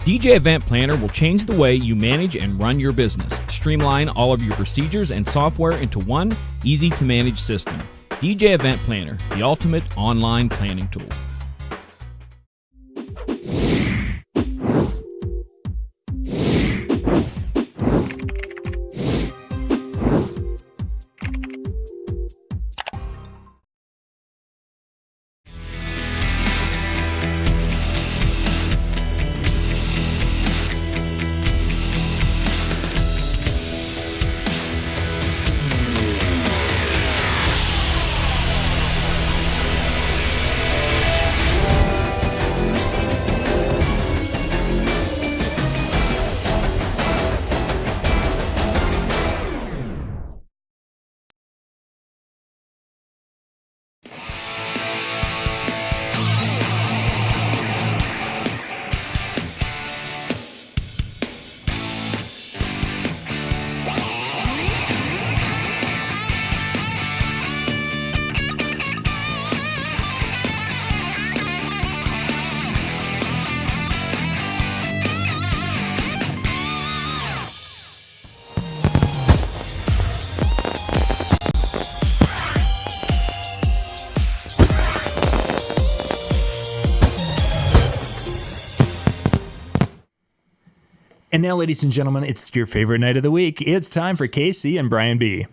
DJ Event Planner will change the way you manage and run your business. Streamline all of your procedures and software into one easy-to-manage system. DJ Event Planner, the ultimate online planning tool. And now, ladies and gentlemen, it's your favorite night of the week. It's time for KC and Brian B.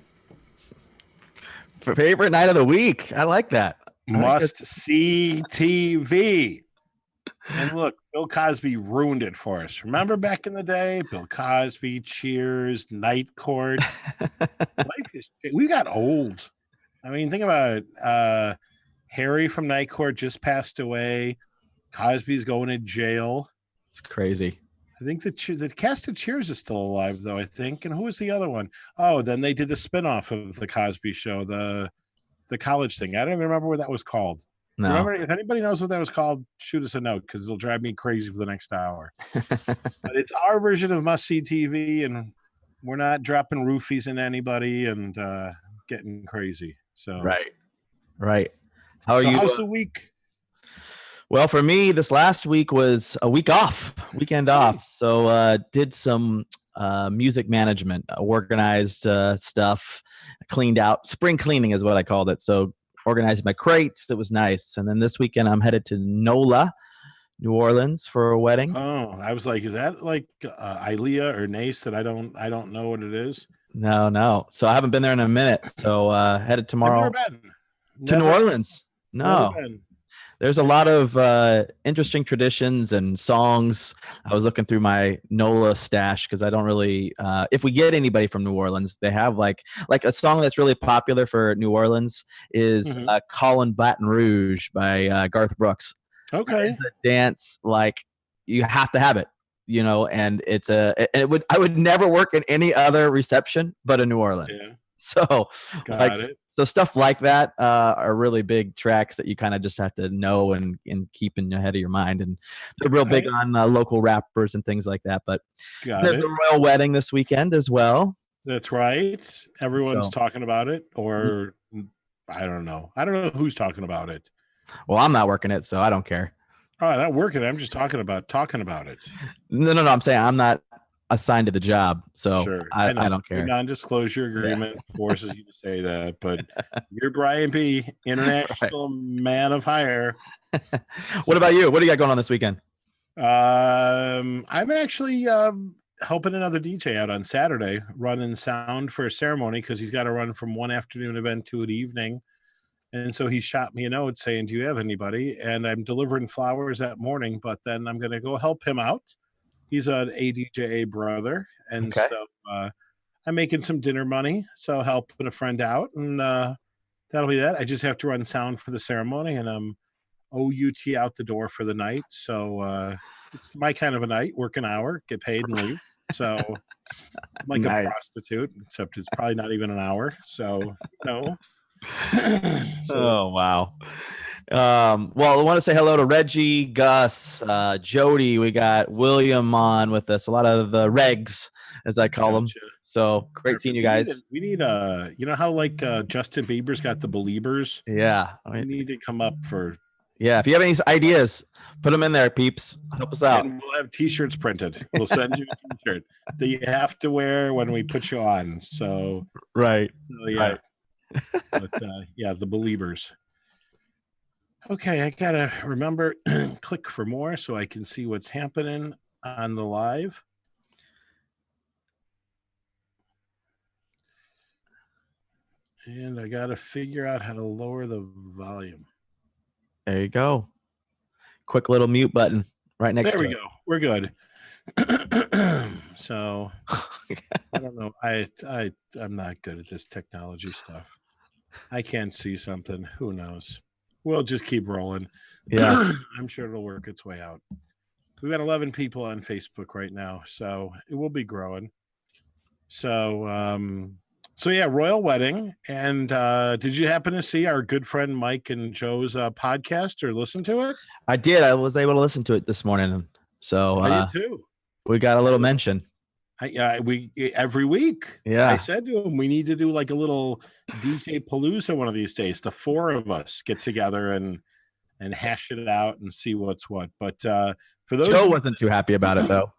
Favorite night of the week. I like that. Must see TV. And look, Bill Cosby ruined it for us. Remember back in the day? Bill Cosby, Cheers, Night Court. We got old. I mean, think about it. Harry from Night Court just passed away. Cosby's going to jail. It's crazy. I think the cast of Cheers is still alive, though, I think. And who was the other one? Oh, then they did the spinoff of the Cosby Show, the college thing. I don't even remember what that was called. No. Remember, if anybody knows what that was called, shoot us a note because it'll drive me crazy for the next hour. But it's our version of must-see TV, and we're not dropping roofies in anybody and getting crazy. So Right. How's the week? Well, for me, this last week was a weekend off. So did some music management, organized stuff, cleaned out. Spring cleaning is what I called it. So organized my crates. It was nice. And then this weekend, I'm headed to NOLA, New Orleans, for a wedding. Oh, I was like, is that like Ilea or Nace that I don't know what it is? No. So I haven't been there in a minute. So headed tomorrow to New Orleans. No. There's a lot of interesting traditions and songs. I was looking through my NOLA stash because I don't really, if we get anybody from New Orleans, they have like a song that's really popular for New Orleans is Callin' Baton Rouge by Garth Brooks. Okay. It's a dance, like you have to have it, you know, and I would never work in any other reception but in New Orleans. Yeah. So Got it. So stuff like that are really big tracks that you kind of just have to know and keep in the head of your mind. And they're real big on local rappers and things like that. But there's a royal wedding this weekend as well. That's right. Everyone's talking about it, or I don't know. I don't know who's talking about it. Well, I'm not working it, so I don't care. Oh, not working it. I'm just talking about it. No. I'm saying I'm not assigned to the job, so sure. I don't care. Your non-disclosure agreement forces you to say that, but you're Brian B, international man of hire. What about you? What do you got going on this weekend? I'm actually helping another DJ out on Saturday, running sound for a ceremony because he's got to run from one afternoon event to an evening. And so he shot me a note saying, do you have anybody? And I'm delivering flowers that morning, but then I'm going to go help him out. He's an ADJA brother, and so I'm making some dinner money, so helping a friend out, and that'll be that. I just have to run sound for the ceremony, and I'm OUT out the door for the night, so it's my kind of a night, work an hour, get paid, and leave. So I'm like a prostitute, except it's probably not even an hour, so no. Oh, wow. Well, I want to say hello to Reggie, Gus, Jody. We got William on with us. A lot of the regs, as I call them. So great seeing you guys. We need you know how like Justin Bieber's got the Beliebers? Yeah. We need to come up for Yeah. If you have any ideas, put them in there, peeps. Help us out. And we'll have T-shirts printed. We'll send you a T-shirt that you have to wear when we put you on. So Right. yeah. Right. But yeah, the believers. Okay, I gotta remember click for more so I can see what's happening on the live. And I gotta figure out how to lower the volume. There you go. Quick little mute button right next to it. There we go. We're good. So I don't know. I'm not good at this technology stuff. I can't see something. Who knows? We'll just keep rolling. Yeah. I'm sure it'll work its way out. We've got 11 people on Facebook right now, so it will be growing. So yeah, royal wedding. And did you happen to see our good friend Mike and Joe's podcast or listen to it? I did. I was able to listen to it this morning. So I did too. We got a little mention. We every week. Yeah. I said to him, we need to do like a little DJ Palooza one of these days. The four of us get together and hash it out and see what's what. But for those, Joe wasn't too happy about it though.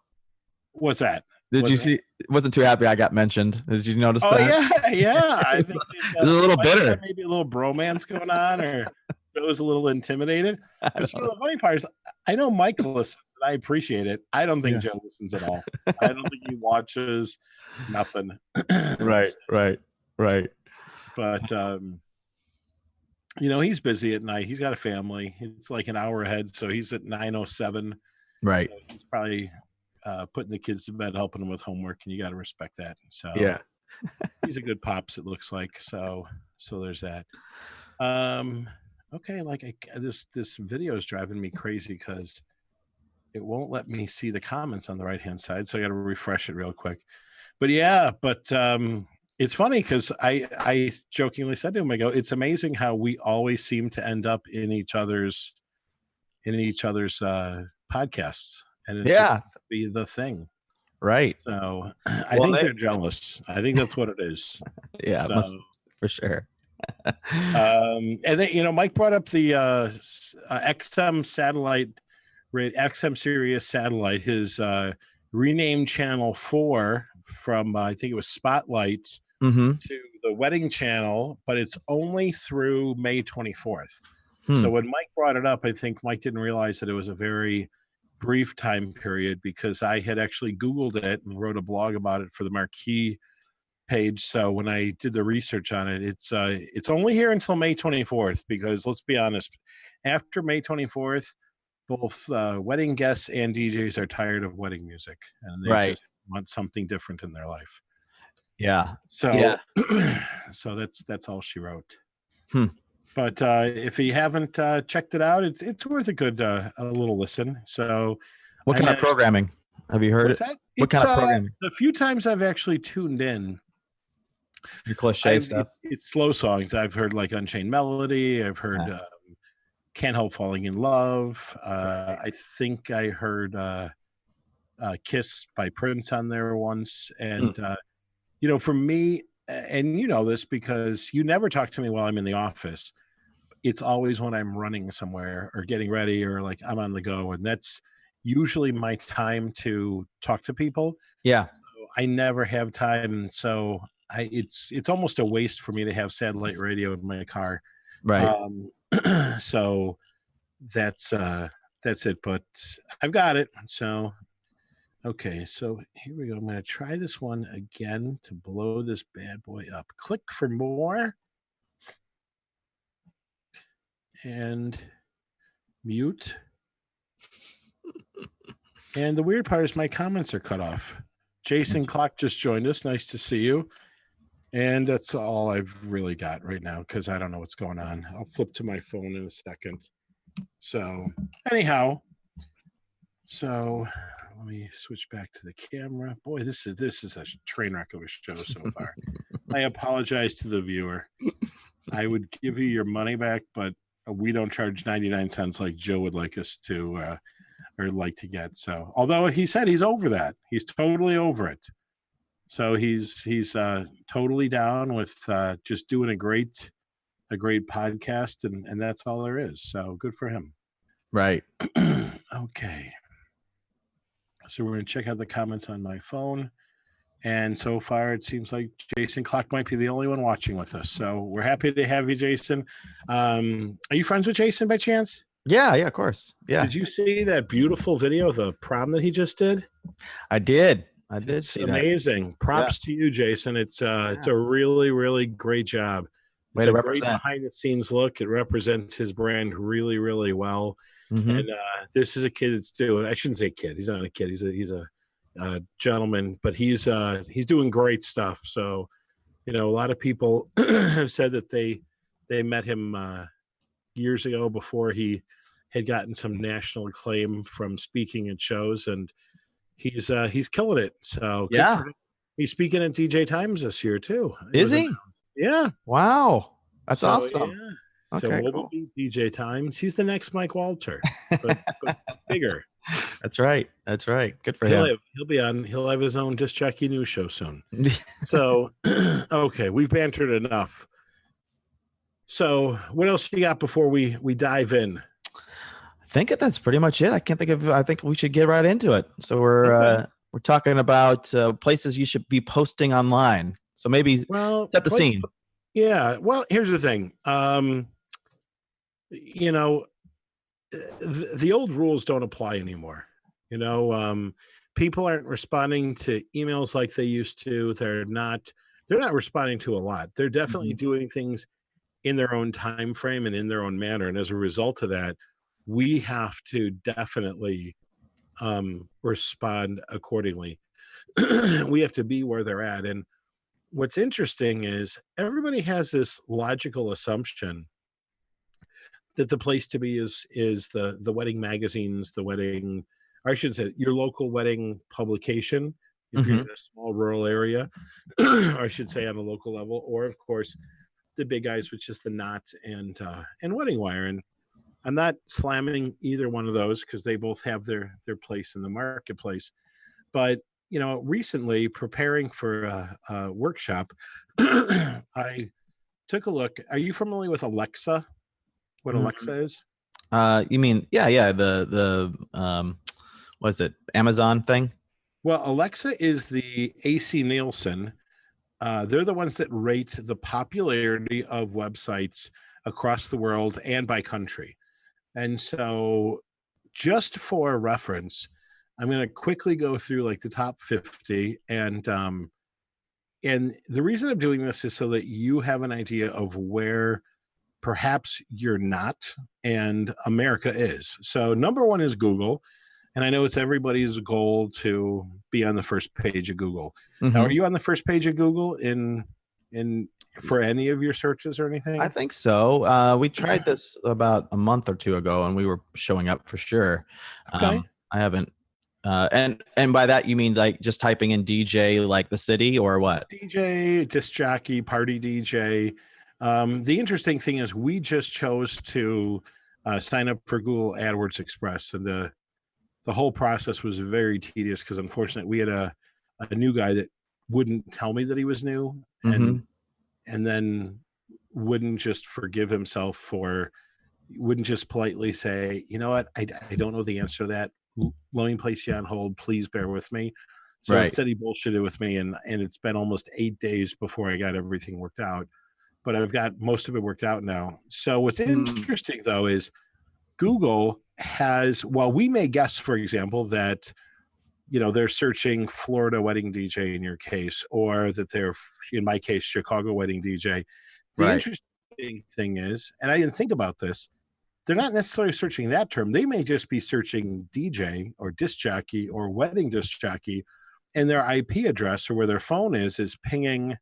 What's that? Did you see? Wasn't too happy I got mentioned. Did you notice that? Oh yeah. I think it was a little bitter. Maybe a little bromance going on, or Joe was a little intimidated. But the funny part is, I know Mike listens. I appreciate it. I don't think Joe listens at all. I don't think he watches nothing. Right. But he's busy at night. He's got a family. It's like an hour ahead, so he's at 9:07. Right. So he's probably putting the kids to bed, helping them with homework, and you got to respect that. So yeah, he's a good pops. It looks like so. There's that. Okay, this video is driving me crazy because it won't let me see the comments on the right-hand side, so I got to refresh it real quick. But it's funny because I jokingly said to him, I go, it's amazing how we always seem to end up in each other's podcasts, and it just be the thing, right? So I think they're jealous. I think that's what it is. Yeah, for sure. And then Mike brought up the XM satellite. XM Sirius satellite, his renamed channel 4 from I think it was Spotlight to the wedding channel, but it's only through May 24th. So when Mike brought it up, I think Mike didn't realize that it was a very brief time period, because I had actually Googled it and wrote a blog about it for the Marquee page. So when I did the research on it, it's only here until May 24th, because let's be honest, after May 24th, both wedding guests and DJs are tired of wedding music, and they just want something different in their life. Yeah. So, so that's all she wrote. But if you haven't checked it out, it's worth a good a little listen. So, what kind of programming have you heard? What kind of programming? A few times I've actually tuned in. Your cliche stuff. It's slow songs. I've heard like Unchained Melody. I've heard. Can't Help Falling in Love. I think I heard Kiss by Prince on there once. And, for me, and you know this because you never talk to me while I'm in the office. It's always when I'm running somewhere or getting ready or like I'm on the go. And that's usually my time to talk to people. Yeah. So I never have time. So it's almost a waste for me to have satellite radio in my car. Right. So that's it, but I've got it. So, okay. So here we go. I'm going to try this one again to blow this bad boy up. Click for more and mute. And the weird part is my comments are cut off. Jason Clock just joined us. Nice to see you. And that's all I've really got right now because I don't know what's going on. I'll flip to my phone in a second. So anyhow, so let me switch back to the camera. Boy, this is a train wreck of a show so far. I apologize to the viewer. I would give you your money back, but we don't charge 99 cents like Joe would like us to or like to get. So although he said he's over that, he's totally over it. So he's totally down with just doing a great podcast, and that's all there is. So good for him. Right. Okay. So we're going to check out the comments on my phone. And so far, it seems like Jason Clark might be the only one watching with us. So we're happy to have you, Jason. Are you friends with Jason by chance? Yeah, of course. Yeah. Did you see that beautiful video of the prom that he just did? I did. It's See amazing. That. Props to you, Jason. It's a really, really great job. It's a great behind the scenes look. It represents his brand really, really well. And this is a kid that's doing, I shouldn't say kid. He's not a kid. He's a gentleman, but he's doing great stuff. So, a lot of people have said that they met him years ago before he had gotten some national acclaim from speaking at shows, and he's killing it. So yeah, he's speaking at DJ Times this year too. Is he? Yeah. Wow, that's awesome. Yeah. So we'll be DJ Times. He's the next Mike Walter, but bigger. That's right. Good for him. He'll have his own Disc Jockey News show soon. So, okay, we've bantered enough. So what else you got before we dive in? I think that's pretty much it. I think we should get right into it. So we're talking about places you should be posting online. So maybe set the scene. Yeah. Well, here's the thing. The old rules don't apply anymore. People aren't responding to emails like they used to. They're not responding to a lot. They're definitely doing things in their own time frame and in their own manner. And as a result of that, we have to definitely respond accordingly. We have to be where they're at. And what's interesting is everybody has this logical assumption that the place to be is the wedding magazines, I should say your local wedding publication, if you're in a small rural area, or I should say on a local level, or of course the big guys, which is the Knot and Wedding Wire. And I'm not slamming either one of those because they both have their place in the marketplace. But recently preparing for a workshop, I took a look. Are you familiar with Alexa? What Alexa is? You mean the what is it, Amazon thing? Well, Alexa is the AC Nielsen. They're the ones that rate the popularity of websites across the world and by country. And so just for reference, I'm going to quickly go through like the top 50. And the reason I'm doing this is so that you have an idea of where perhaps you're not and America is. So number one is Google. And I know it's everybody's goal to be on the first page of Google. Now, are you on the first page of Google in for any of your searches or anything? I think so. We tried this about a month or two ago, and we were showing up for sure. Okay. I haven't. And by that you mean like just typing in DJ, like the city, or what? DJ, disc jockey, party DJ. The interesting thing is we just chose to sign up for Google AdWords Express, and the whole process was very tedious because unfortunately we had a new guy that wouldn't tell me that he was new, and then wouldn't just forgive himself for, wouldn't just politely say, you know what, I don't know the answer to that. Let me place you on hold. Please bear with me. So instead he bullshitted with me, and it's been almost 8 days before I got everything worked out. But I've got most of it worked out now. So what's interesting though is Google has, while we may guess, for example, that they're searching Florida wedding DJ in your case, or that they're, in my case, Chicago wedding DJ. The interesting thing is, and I didn't think about this, they're not necessarily searching that term. They may just be searching DJ or disc jockey or wedding disc jockey, and their IP address or where their phone is pinging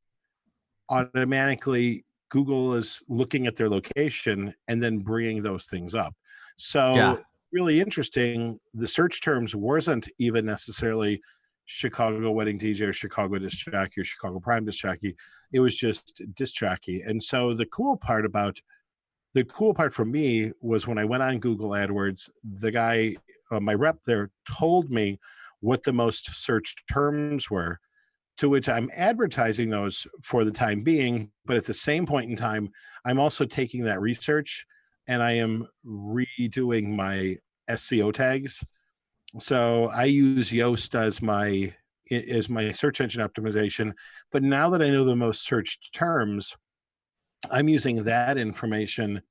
automatically. Google is looking at their location and then bringing those things up. So really interesting. The search terms wasn't even necessarily Chicago wedding DJ or Chicago disc jockey or Chicago prime disc jockey. It was just disc jockey. And so the cool part for me was when I went on Google AdWords, the guy, my rep there, told me what the most searched terms were, to which I'm advertising those for the time being. But at the same point in time, I'm also taking that research and I am redoing my SEO tags. So I use Yoast as my search engine optimization. But now that I know the most searched terms, I'm using that information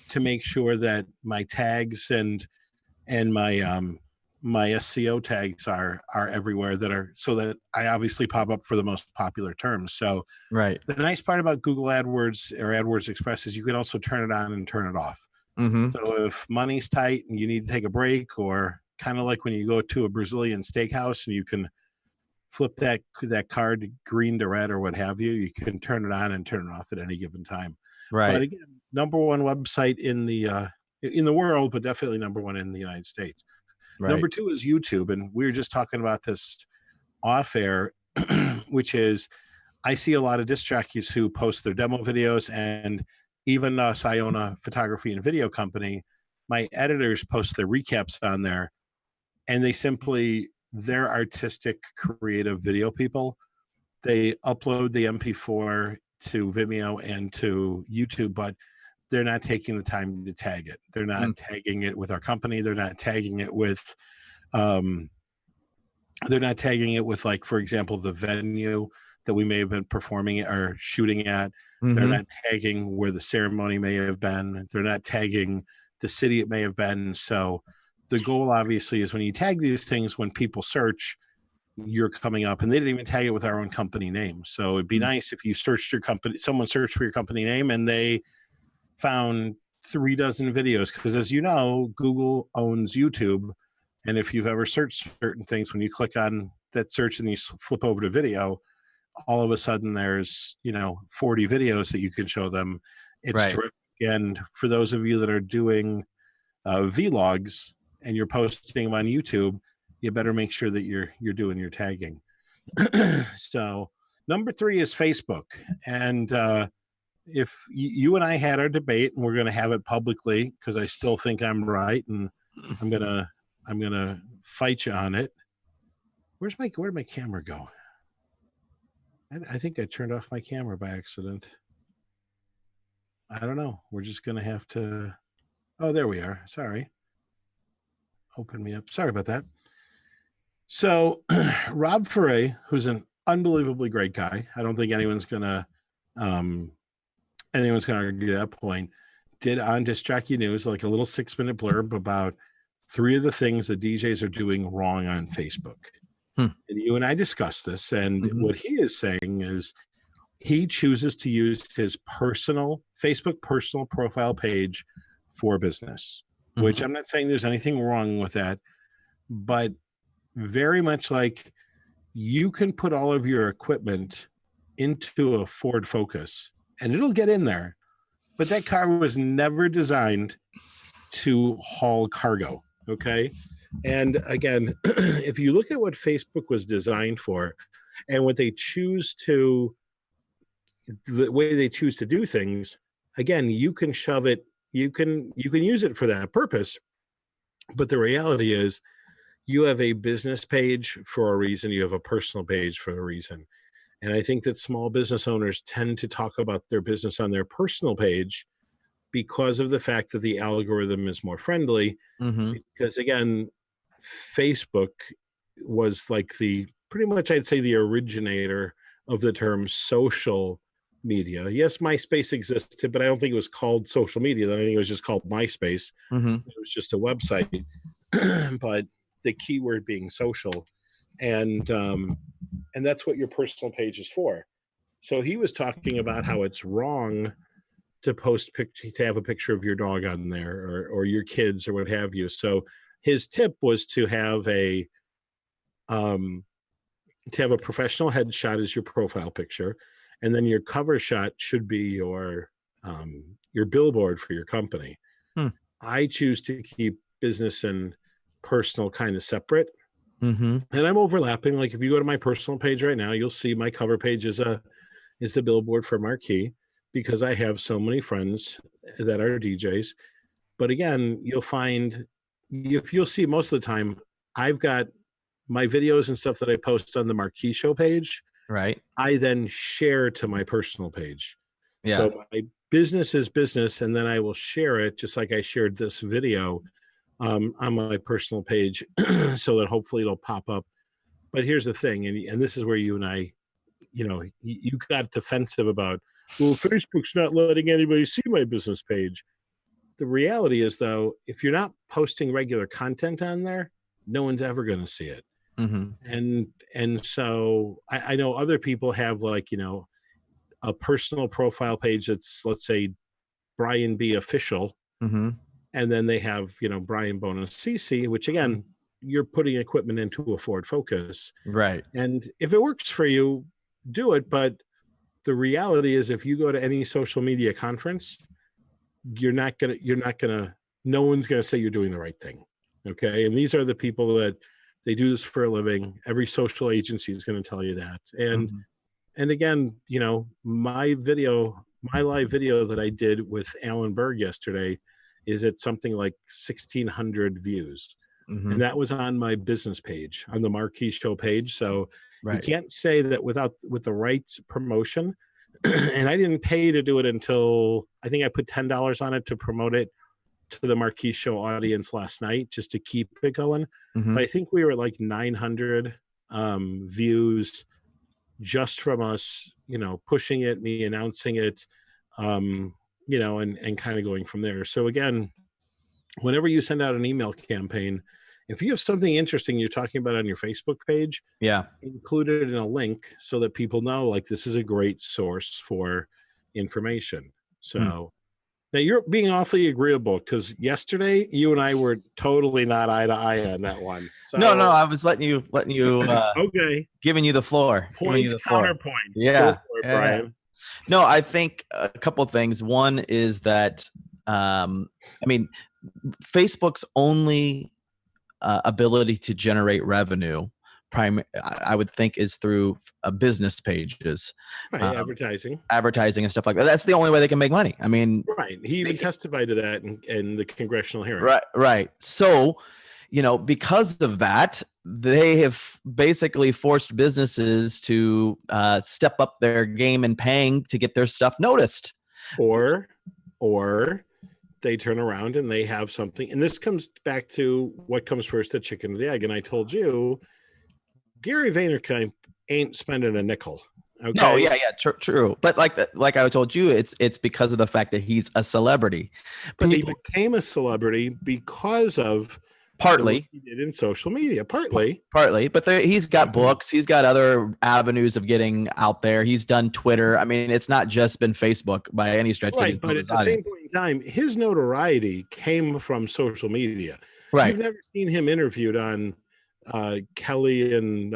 to make sure that my tags and my SEO tags are everywhere, so that I obviously pop up for the most popular terms. So right. The nice part about Google AdWords or AdWords Express is you can also turn it on and turn it off. Mm-hmm. So if money's tight and you need to take a break, or kind of like when you go to a Brazilian steakhouse and you can flip that card green to red or what have you, you can turn it on and turn it off at any given time. Right. But again, number one website in the world, but definitely number one in the United States. Right. Number two is YouTube. And we were just talking about this off air, which is I see a lot of disc jockeys who post their demo videos, and even us, I own a photography and video company. My editors post their recaps on there, and they're artistic, creative video people. They upload the MP4 to Vimeo and to YouTube, but they're not taking the time to tag it. They're not tagging it with our company. They're not tagging it with, like, for example, the venue that we may have been performing or shooting at. Mm-hmm. They're not tagging where the ceremony may have been. They're not tagging the city it may have been. So the goal obviously is when you tag these things, when people search, you're coming up, and they didn't even tag it with our own company name. So it'd be nice if you searched your company, someone searched for your company name and they found 36 videos, because as you know, Google owns YouTube. And if you've ever searched certain things, when you click on that search and you flip over to video, all of a sudden there's 40 videos that you can show them. It's terrific. And for those of you that are doing vlogs and you're posting them on YouTube, you better make sure that you're doing your tagging. So number 3 is Facebook. And if you and I had our debate, and we're going to have it publicly because I still think I'm right, and I'm gonna fight you on it. Where'd my camera go? I think I turned off my camera by accident. I don't know. We're just gonna have to. Oh, there we are. Sorry. Open me up. Sorry about that. So, Rob Foray, who's an unbelievably great guy, I don't think anyone's gonna argue that point, did on Disc Jockey News like a little 6-minute blurb about 3 of the things that DJs are doing wrong on Facebook. And you and I discussed this, and what he is saying is he chooses to use his Facebook personal profile page for business, which I'm not saying there's anything wrong with that, but very much like you can put all of your equipment into a Ford Focus and it'll get in there, but that car was never designed to haul cargo. Okay. And again, if you look at what Facebook was designed for and what they choose to, the way they choose to do things, again, you can shove it, you can use it for that purpose. But the reality is you have a business page for a reason. You have a personal page for a reason. And I think that small business owners tend to talk about their business on their personal page because of the fact that the algorithm is more friendly. Because again, Facebook was like pretty much I'd say the originator of the term social media. Yes, MySpace existed, but I don't think it was called social media. I think it was just called MySpace. It was just a website, but the keyword being social. And that's what your personal page is for. So he was talking about how it's wrong to to have a picture of your dog on there or your kids or what have you. So his tip was to have a professional headshot as your profile picture, and then your cover shot should be your billboard for your company. I choose to keep business and personal kind of separate. And I'm overlapping. Like if you go to my personal page right now, you'll see my cover page is a billboard for Marquee, because I have so many friends that are DJs. But again, you'll see most of the time, I've got my videos and stuff that I post on the Marquee Show page. Right. I then share to my personal page. Yeah. So business is business, and then I will share it just like I shared this video on my personal page so that hopefully it'll pop up. But here's the thing, and this is where you and I, you got defensive about, well, Facebook's not letting anybody see my business page. The reality is, though, if you're not posting regular content on there, no one's ever going to see it. Mm-hmm. And so I know other people have, like, a personal profile page that's, let's say, Brian B. Official, Mm-hmm. and then they have, Brian Bonus CC, which, again, you're putting equipment into a Ford Focus. Right. And if it works for you, do it. But the reality is, if you go to any social media conference, no one's going to say you're doing the right thing. Okay. And these are the people that they do this for a living. Every social agency is going to tell you that. And again, my live video that I did with Alan Berg yesterday is at something like 1,600 views. Mm-hmm. And that was on my business page, on the Marquee Show page. So Right. You can't say that with the right promotion. And I didn't pay to do it until I think I put $10 on it to promote it to the Marquee Show audience last night, just to keep it going. Mm-hmm. But I think we were at like 900 views just from us, pushing it, me announcing it, and kind of going from there. So again, whenever you send out an email campaign, if you have something interesting you're talking about on your Facebook page, include it in a link so that people know, like, this is a great source for information. So now you're being awfully agreeable, because yesterday you and I were totally not eye to eye on that one. So, no, I was letting you okay, giving you the floor. Points, counterpoints. Yeah. Go for it, Brian. No, I think a couple of things. One is that Facebook's only ability to generate revenue, I would think, is through business pages, right, advertising and stuff like that. That's the only way they can make money. I mean, right. He even testified to that in the congressional hearing. Right. So, because of that, they have basically forced businesses to step up their game and paying to get their stuff noticed. Or they turn around and they have something. And this comes back to what comes first, the chicken or the egg. And I told you, Gary Vaynerchuk ain't spending a nickel. Okay. No, yeah, true. But like I told you, it's because of the fact that he's a celebrity. But he became a celebrity because of partly what he did in social media. Partly. But he's got books. He's got other avenues of getting out there. He's done Twitter. I mean, it's not just been Facebook by any stretch. Right, but at the same point in time, his notoriety came from social media. Right. You've never seen him interviewed on Kelly and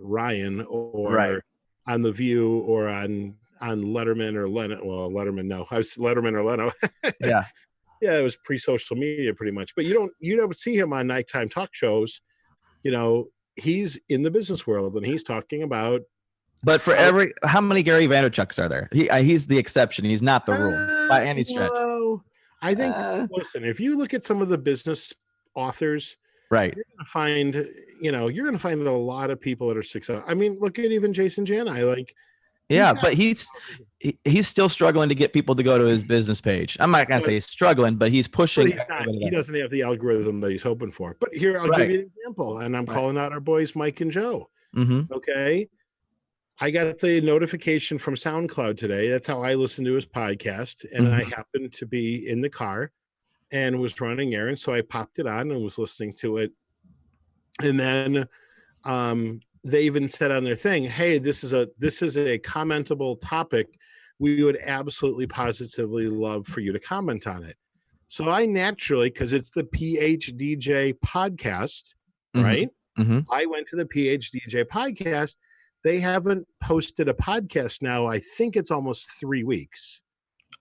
Ryan, or on The View, or on Letterman or Leno. Well, Letterman, no. I was Letterman or Leno. Yeah. Yeah, it was pre-social media pretty much. But you don't see him on nighttime talk shows. He's in the business world and he's talking about. But for how many Gary Vaynerchuks are there? He's the exception. He's not the rule by any stretch. I think, listen, if you look at some of the business authors, right, you're going to find a lot of people that are successful. I mean, look at even Jason Janai, but he's still struggling to get people to go to his business page. I'm not going to say he's struggling, but he's pushing. He doesn't have the algorithm that he's hoping for. But here, I'll give you an example, and I'm calling out our boys, Mike and Joe. Mm-hmm. Okay. I got the notification from SoundCloud today. That's how I listen to his podcast. And I happened to be in the car and was running errands. So I popped it on and was listening to it. And then they even said on their thing, hey, this is a commentable topic. We would absolutely positively love for you to comment on it. So I naturally, because it's the PhDJ podcast, right? Mm-hmm. I went to the PhDJ podcast. They haven't posted a podcast now. I think it's almost 3 weeks.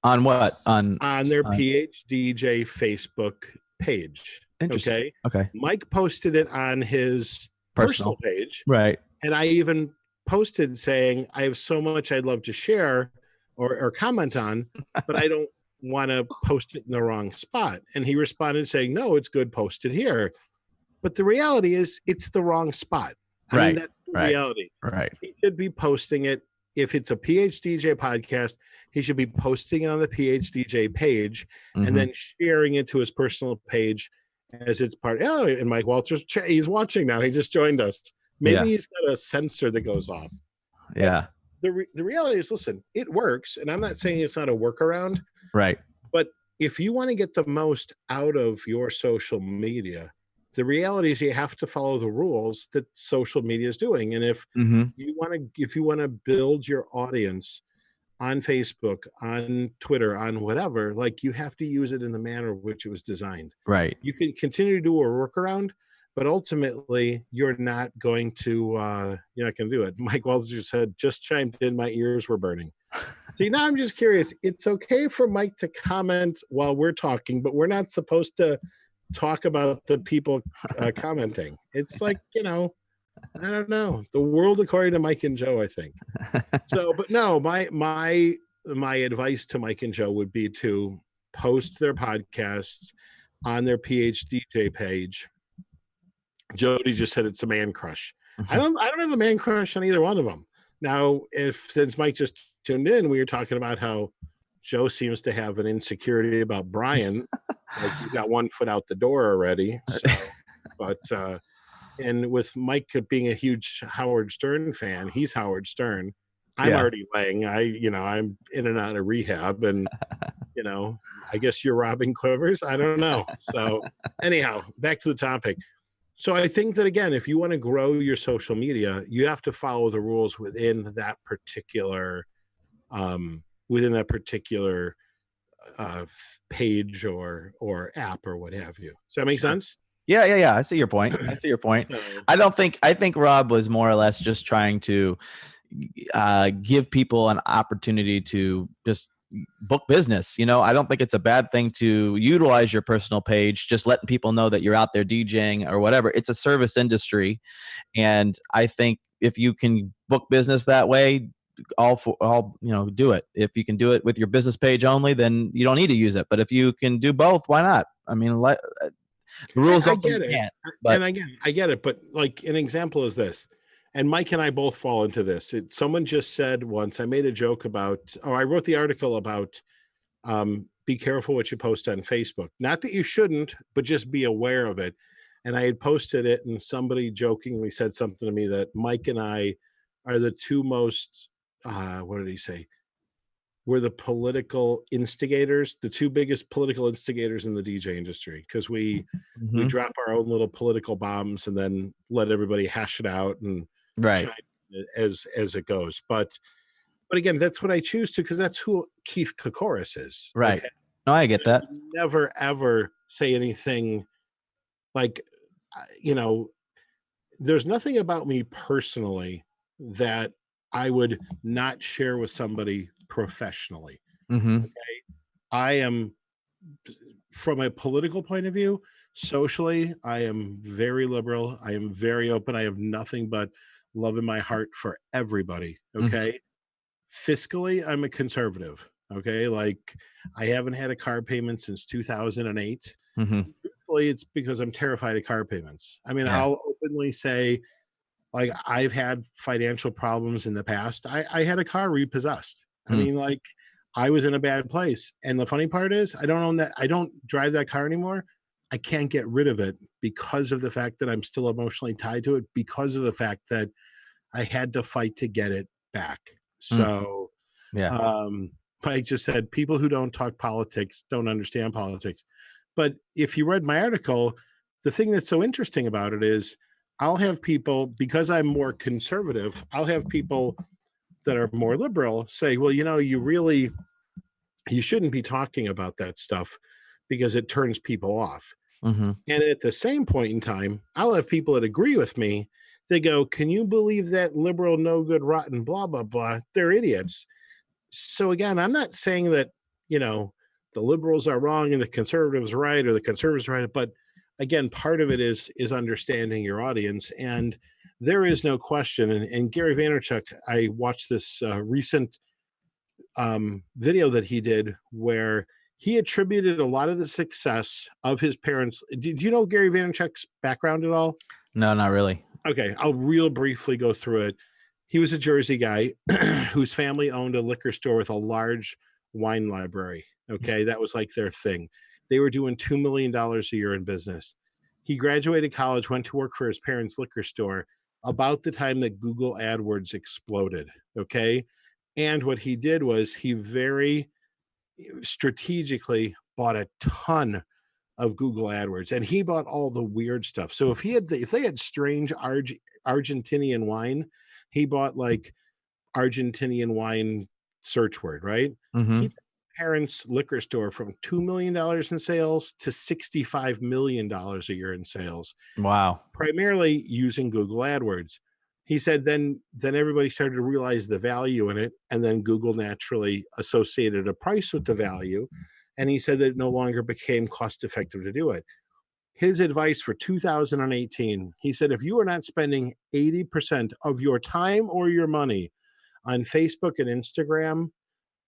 On what? On their PhDJ Facebook page. Interesting. Okay. Mike posted it on his personal page. Right. And I even posted saying, I have so much I'd love to share or comment on, but I don't want to post it in the wrong spot. And he responded saying, no, it's good, post it here. But the reality is it's the wrong spot. I mean, that's the reality. Right. He should be posting it if it's a PhDJ podcast, he should be posting it on the PhDJ page and then sharing it to his personal page as it's part. Oh, and Mike Walters, he's watching now. He just joined us. Maybe he's got a sensor that goes off. Yeah. But the reality is, listen, it works. And I'm not saying it's not a workaround. Right. But if you want to get the most out of your social media, the reality is you have to follow the rules that social media is doing. And if you want to build your audience on Facebook, on Twitter, on whatever, like, you have to use it in the manner in which it was designed. Right. You can continue to do a workaround, but ultimately you're not going to do it. Mike Walter said, just chimed in, my ears were burning. See, now I'm just curious. It's okay for Mike to comment while we're talking, but we're not supposed to talk about the people commenting. It's like, I don't know, the world according to Mike and Joe, I think. So, but no, my advice to Mike and Joe would be to post their podcasts on their PhDJ page. Jody just said it's a man crush. I don't have a man crush on either one of them. Now, since Mike just tuned in, we were talking about how Joe seems to have an insecurity about Brian. Like, he's got one foot out the door already. So, but and with Mike being a huge Howard Stern fan, he's Howard Stern. I'm already laying. I'm in and out of rehab, and I guess you're Robin Quivers. I don't know. So anyhow, back to the topic. So I think that, again, if you want to grow your social media, you have to follow the rules within that particular page or app or what have you. Does that make sense? Yeah. I see your point. I think Rob was more or less just trying to give people an opportunity to just book business. I don't think it's a bad thing to utilize your personal page, just letting people know that you're out there DJing or whatever. It's a service industry. And I think if you can book business that way, do it. If you can do it with your business page only, then you don't need to use it. But if you can do both, why not? I mean, the rules also can't. And again, I get it. But like, an example is this, and Mike and I both fall into this. Someone just said once, I made a joke about, I wrote the article about be careful what you post on Facebook. Not that you shouldn't, but just be aware of it. And I had posted it, and somebody jokingly said something to me that Mike and I are the two most, what did he say? We're the political instigators, the two biggest political instigators in the DJ industry, because we drop our own little political bombs and then let everybody hash it out and as it goes. But again, that's what I choose to, because that's who Keith Kokoris is. Right. Okay? No, I get that. Never ever say anything like, there's nothing about me personally that I would not share with somebody professionally. Okay. I am, from a political point of view, socially, I am very liberal. I am very open. I have nothing but love in my heart for everybody. Okay. Fiscally, I'm a conservative. Okay. Like, I haven't had a car payment since 2008. Truthfully, it's because I'm terrified of car payments. I mean, I'll openly say, like, I've had financial problems in the past. I had a car repossessed. I mean, like, I was in a bad place. And the funny part is, I don't own that. I don't drive that car anymore. I can't get rid of it because of the fact that I'm still emotionally tied to it, because of the fact that I had to fight to get it back. So, Mike just said, people who don't talk politics don't understand politics. But if you read my article, the thing that's so interesting about it is, I'll have people, because I'm more conservative, I'll have people that are more liberal say, well, you shouldn't be talking about that stuff because it turns people off. And at the same point in time, I'll have people that agree with me. They go, can you believe that liberal, no good, rotten, blah, blah, blah? They're idiots. So again, I'm not saying that, the liberals are wrong and the conservatives are right, or the conservatives are right. But again, part of it is understanding your audience. And there is no question. And Gary Vaynerchuk, I watched this recent video that he did where he attributed a lot of the success of his parents. Did you know Gary Vaynerchuk's background at all? No, not really. Okay, I'll real briefly go through it. he was a Jersey guy whose family owned a liquor store with a large wine library. Okay. That was like their thing. They were doing $2 million a year in business. He graduated college, went to work for his parents' liquor store about the time that Google AdWords exploded. Okay. And what he did was he very strategically bought a ton of Google AdWords, and he bought all the weird stuff. So if they had strange Argentinian wine, he bought like Argentinian wine search word, right? Mm-hmm. He parents' liquor store from $2 million in sales to $65 million a year in sales. Wow. Primarily using Google AdWords. He said then everybody started to realize the value in it, and then Google naturally associated a price with the value, and he said that it no longer became cost effective to do it. His advice for 2018, he said, if you are not spending 80% of your time or your money on Facebook and Instagram,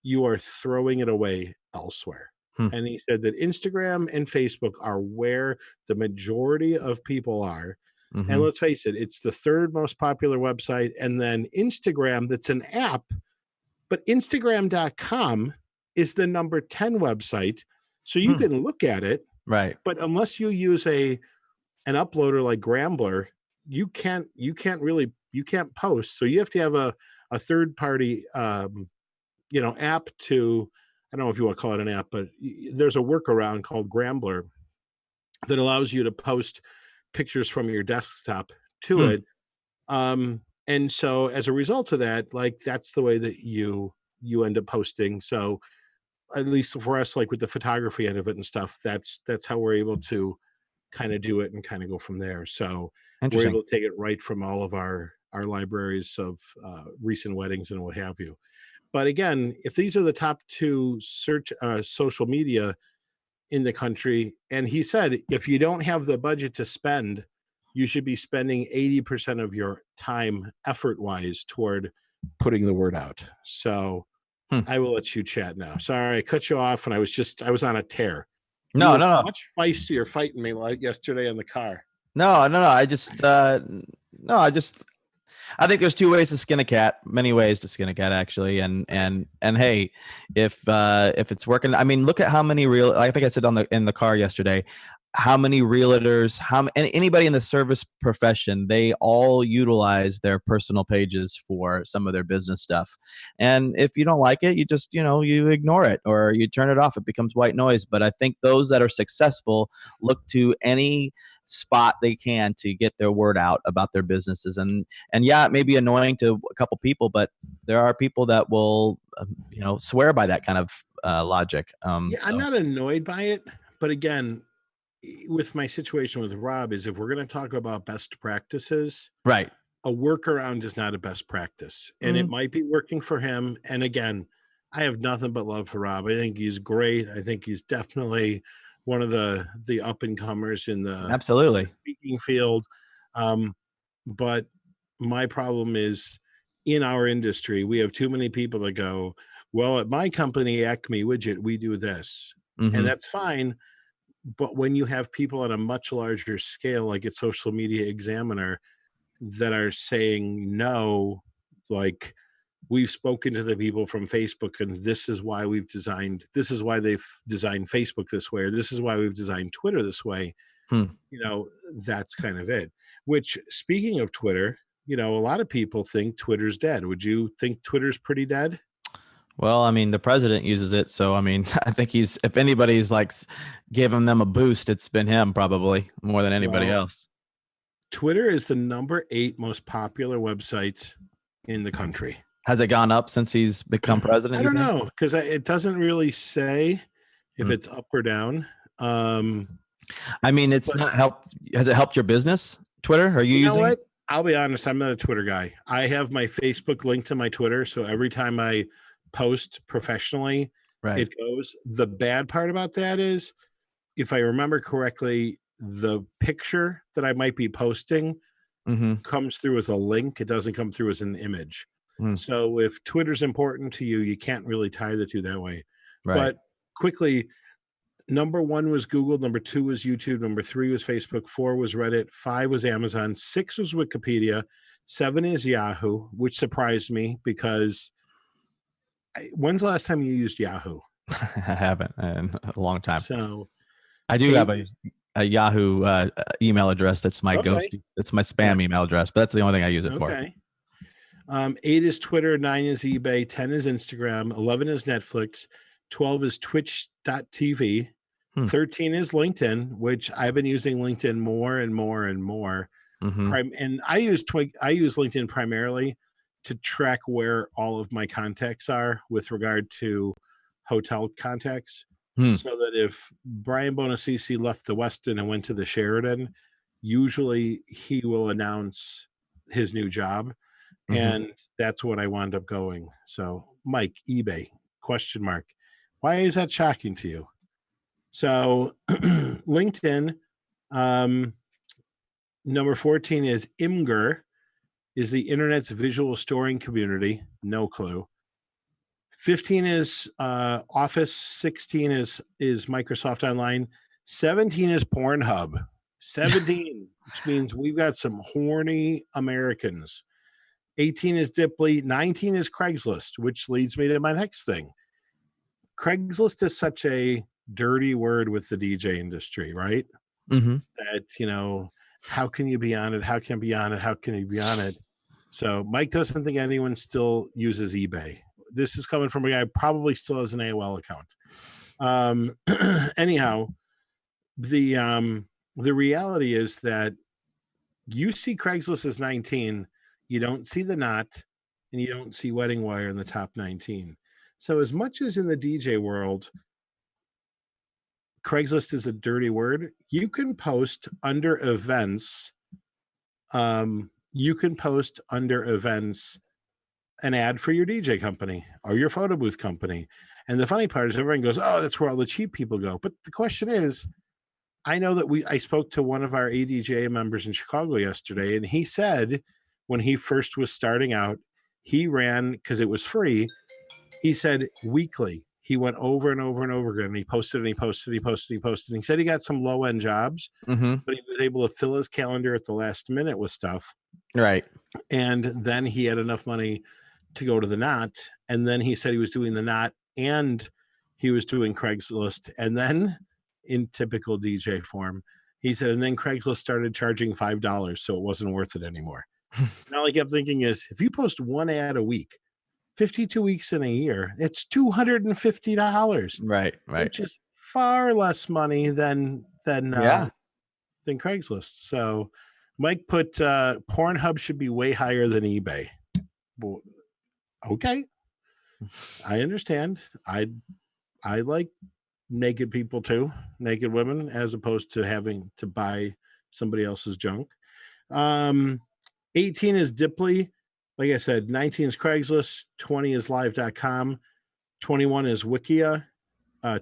you are throwing it away elsewhere. And he said that Instagram and Facebook are where the majority of people are. Mm-hmm. And let's face it, it's the third most popular website. And then Instagram, that's an app, but Instagram.com is the number 10 website. So you can look at it, right? But unless you use an uploader like Grambler, you can't post. So you have to have a third party, app to, I don't know if you want to call it an app, but there's a workaround called Grambler that allows you to post pictures from your desktop to it. And so as a result of that, like that's the way that you end up posting. So at least for us, like with the photography end of it and stuff, that's how we're able to kind of do it and kind of go from there. So we're able to take it right from all of our libraries of recent weddings and what have you. But again, if these are the top two search social media in the country, and he said, if you don't have the budget to spend, you should be spending 80% of your time effort-wise toward putting the word out. So I will let you chat now. Sorry, I cut you off, and I was on a tear. No. Much feistier fighting me like yesterday in the car. No. I think there's two ways to skin a cat, many ways to skin a cat actually. And hey, if it's working, I mean, look at how many I think I said in the car yesterday, how many realtors, anybody in the service profession, they all utilize their personal pages for some of their business stuff. And if you don't like it, you just, you ignore it or you turn it off. It becomes white noise. But I think those that are successful look to any spot they can to get their word out about their businesses. And yeah, it may be annoying to a couple people, but there are people that will, swear by that kind of logic. I'm not annoyed by it, but again, with my situation with Rob is if we're going to talk about best practices, right? A workaround is not a best practice, and it might be working for him. And again, I have nothing but love for Rob. I think he's great. I think he's definitely one of the up and comers in the absolutely speaking field. But my problem is in our industry, we have too many people that go, well, at my company, Acme Widget, we do this, and that's fine. But when you have people on a much larger scale, like at Social Media Examiner, that are saying no, like we've spoken to the people from Facebook and this is why they've designed Facebook this way, or this is why we've designed Twitter this way, that's kind of it. Which, speaking of Twitter, a lot of people think Twitter's dead. Would you think Twitter's pretty dead? Well, I mean, the president uses it. So, I mean, I think if anybody's like giving them a boost, it's been him probably more than anybody else. Twitter is the number 8 most popular website in the country. Has it gone up since he's become president? I don't know, because it doesn't really say if it's up or down. I mean, not helped. Has it helped your business, Twitter? Are you using? Know what? I'll be honest. I'm not a Twitter guy. I have my Facebook linked to my Twitter. So every time I post professionally, it goes. The bad part about that is, if I remember correctly, the picture that I might be posting comes through as a link. It doesn't come through as an image. So if Twitter's important to you, you can't really tie the two that way. But quickly, number 1 was Google, number 2 was YouTube, number 3 was Facebook, 4 was Reddit, 5 was Amazon, 6 was Wikipedia, 7 is Yahoo, which surprised me because when's the last time you used Yahoo? I haven't in a long time. So I do have a Yahoo email address. That's my ghost. It's my spam email address, but that's the only thing I use it for. 8 is Twitter, 9 is eBay, 10 is Instagram, 11 is Netflix, 12 is Twitch.tv, 13 is LinkedIn, which I've been using LinkedIn more and more and more. And I use LinkedIn primarily to track where all of my contacts are with regard to hotel contacts. So that if Brian Bonacisi left the Westin and went to the Sheraton, usually he will announce his new job. And that's what I wound up going. So Mike, eBay, ? Why is that shocking to you? So LinkedIn, number 14 is Imgur, is the internet's visual storing community. No clue. 15 is Office. 16 is Microsoft Online. 17 is Pornhub. 17, which means we've got some horny Americans. 18 is Dipley. 19 is Craigslist, which leads me to my next thing. Craigslist is such a dirty word with the DJ industry, right? That, how can you be on it? How can you be on it? How can you be on it? So Mike doesn't think anyone still uses eBay. This is coming from a guy who probably still has an AOL account. Anyhow, the reality is that you see Craigslist as 19, you don't see The Knot, and you don't see Wedding Wire in the top 19. So as much as in the DJ world, Craigslist is a dirty word, you can post under events. An ad for your DJ company or your photo booth company. And the funny part is everyone goes, oh, that's where all the cheap people go. But the question is, I know that I spoke to one of our ADJ members in Chicago yesterday, and he said when he first was starting out, he ran, because it was free, he said weekly. He went over and over and over again. And he posted and he posted, he posted, he posted. And he said he got some low-end jobs, but he was able to fill his calendar at the last minute with stuff. Right. And then he had enough money to go to The Knot. And then he said he was doing The Knot and he was doing Craigslist. And then in typical DJ form, he said, and then Craigslist started charging $5, so it wasn't worth it anymore. And all I kept thinking is, if you post one ad a week, 52 weeks in a year, it's $250. Right. Which is far less money than Craigslist. So Mike put Pornhub should be way higher than eBay. Well, okay. I understand. I like naked people too, naked women, as opposed to having to buy somebody else's junk. 18 is Dipley. Like I said, 19 is Craigslist, 20 is live.com, 21 is Wikia,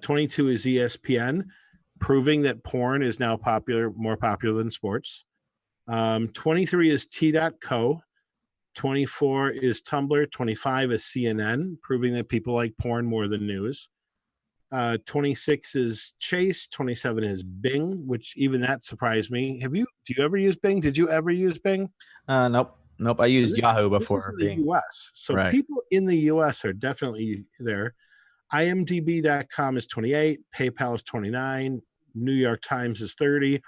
22 is ESPN, proving that porn is now more popular than sports. 23 is T.co, 24 is Tumblr, 25 is CNN, proving that people like porn more than news. 26 is Chase, 27 is Bing, which even that surprised me. Do you ever use Bing? Did you ever use Bing? Nope. I used Yahoo before. This is the US. So people in the US are definitely there. IMDb.com is 28, PayPal is 29, New York Times is 30,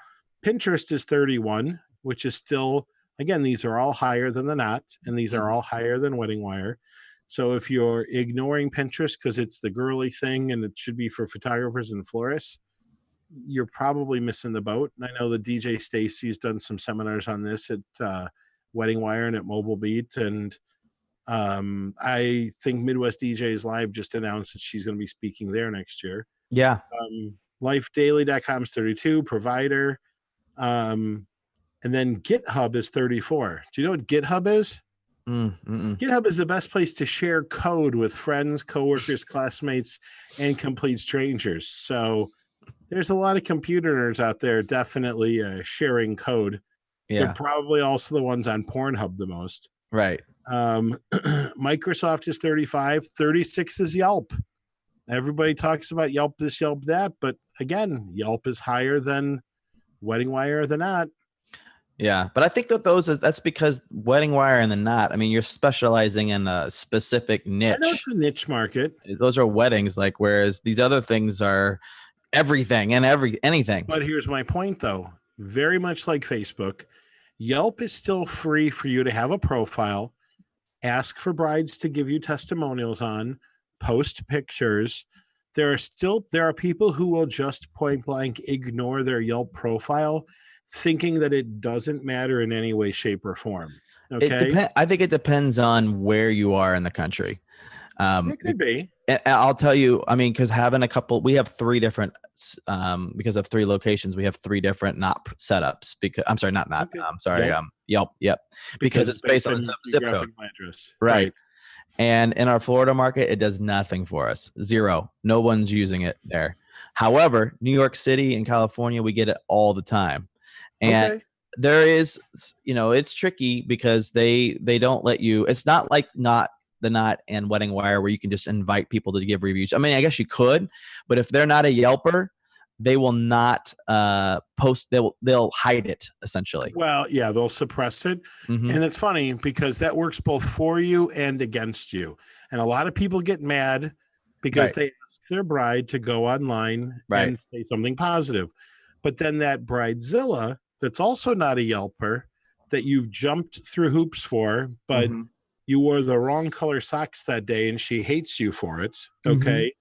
Pinterest is 31, which is still, again, these are all higher than The Knot, and these are all higher than Wedding Wire. So if you're ignoring Pinterest because it's the girly thing and it should be for photographers and florists, you're probably missing the boat. And I know the DJ Stacy's done some seminars on this at Wedding Wire and at Mobile Beat. And I think Midwest DJs Live just announced that she's going to be speaking there next year. Yeah. LifeDaily.com is 32, Provider. And then GitHub is 34. Do you know what GitHub is? GitHub is the best place to share code with friends, coworkers, classmates, and complete strangers. So there's a lot of computer nerds out there definitely sharing code. Yeah. They're probably also the ones on Pornhub the most. Right. Microsoft is 35. 36 is Yelp. Everybody talks about Yelp this, Yelp that, but again, Yelp is higher than Wedding Wire or The Knot. Yeah, but I think that that's because Wedding Wire and The Knot, I mean, you're specializing in a specific niche. I know it's a niche market. Those are weddings, like, whereas these other things are everything and anything. But here's my point, though. Very much like Facebook, Yelp is still free for you to have a profile, ask for brides to give you testimonials on, post pictures. There are people who will just point blank ignore their Yelp profile, thinking that it doesn't matter in any way, shape, or form. Okay. I think it depends on where you are in the country. It could be. I'll tell you, I mean, because we have 3 different, because of 3 locations, we have 3 different not setups. Because I'm sorry, not. Okay. I'm sorry. Yep. Yep. Because it's based on zip code. Address. Right. And in our Florida market, it does nothing for us. 0. No one's using it there. However, New York City and California, we get it all the time. And there is, it's tricky because they don't let you. It's not like The Knot and Wedding Wire where you can just invite people to give reviews. I mean, I guess you could, but if they're not a Yelper, they will not post. They'll hide it essentially. Well, yeah, they'll suppress it. Mm-hmm. And it's funny because that works both for you and against you. And a lot of people get mad because they ask their bride to go online and say something positive. But then that Bridezilla that's also not a Yelper that you've jumped through hoops for, but you wore the wrong color socks that day and she hates you for it. Okay.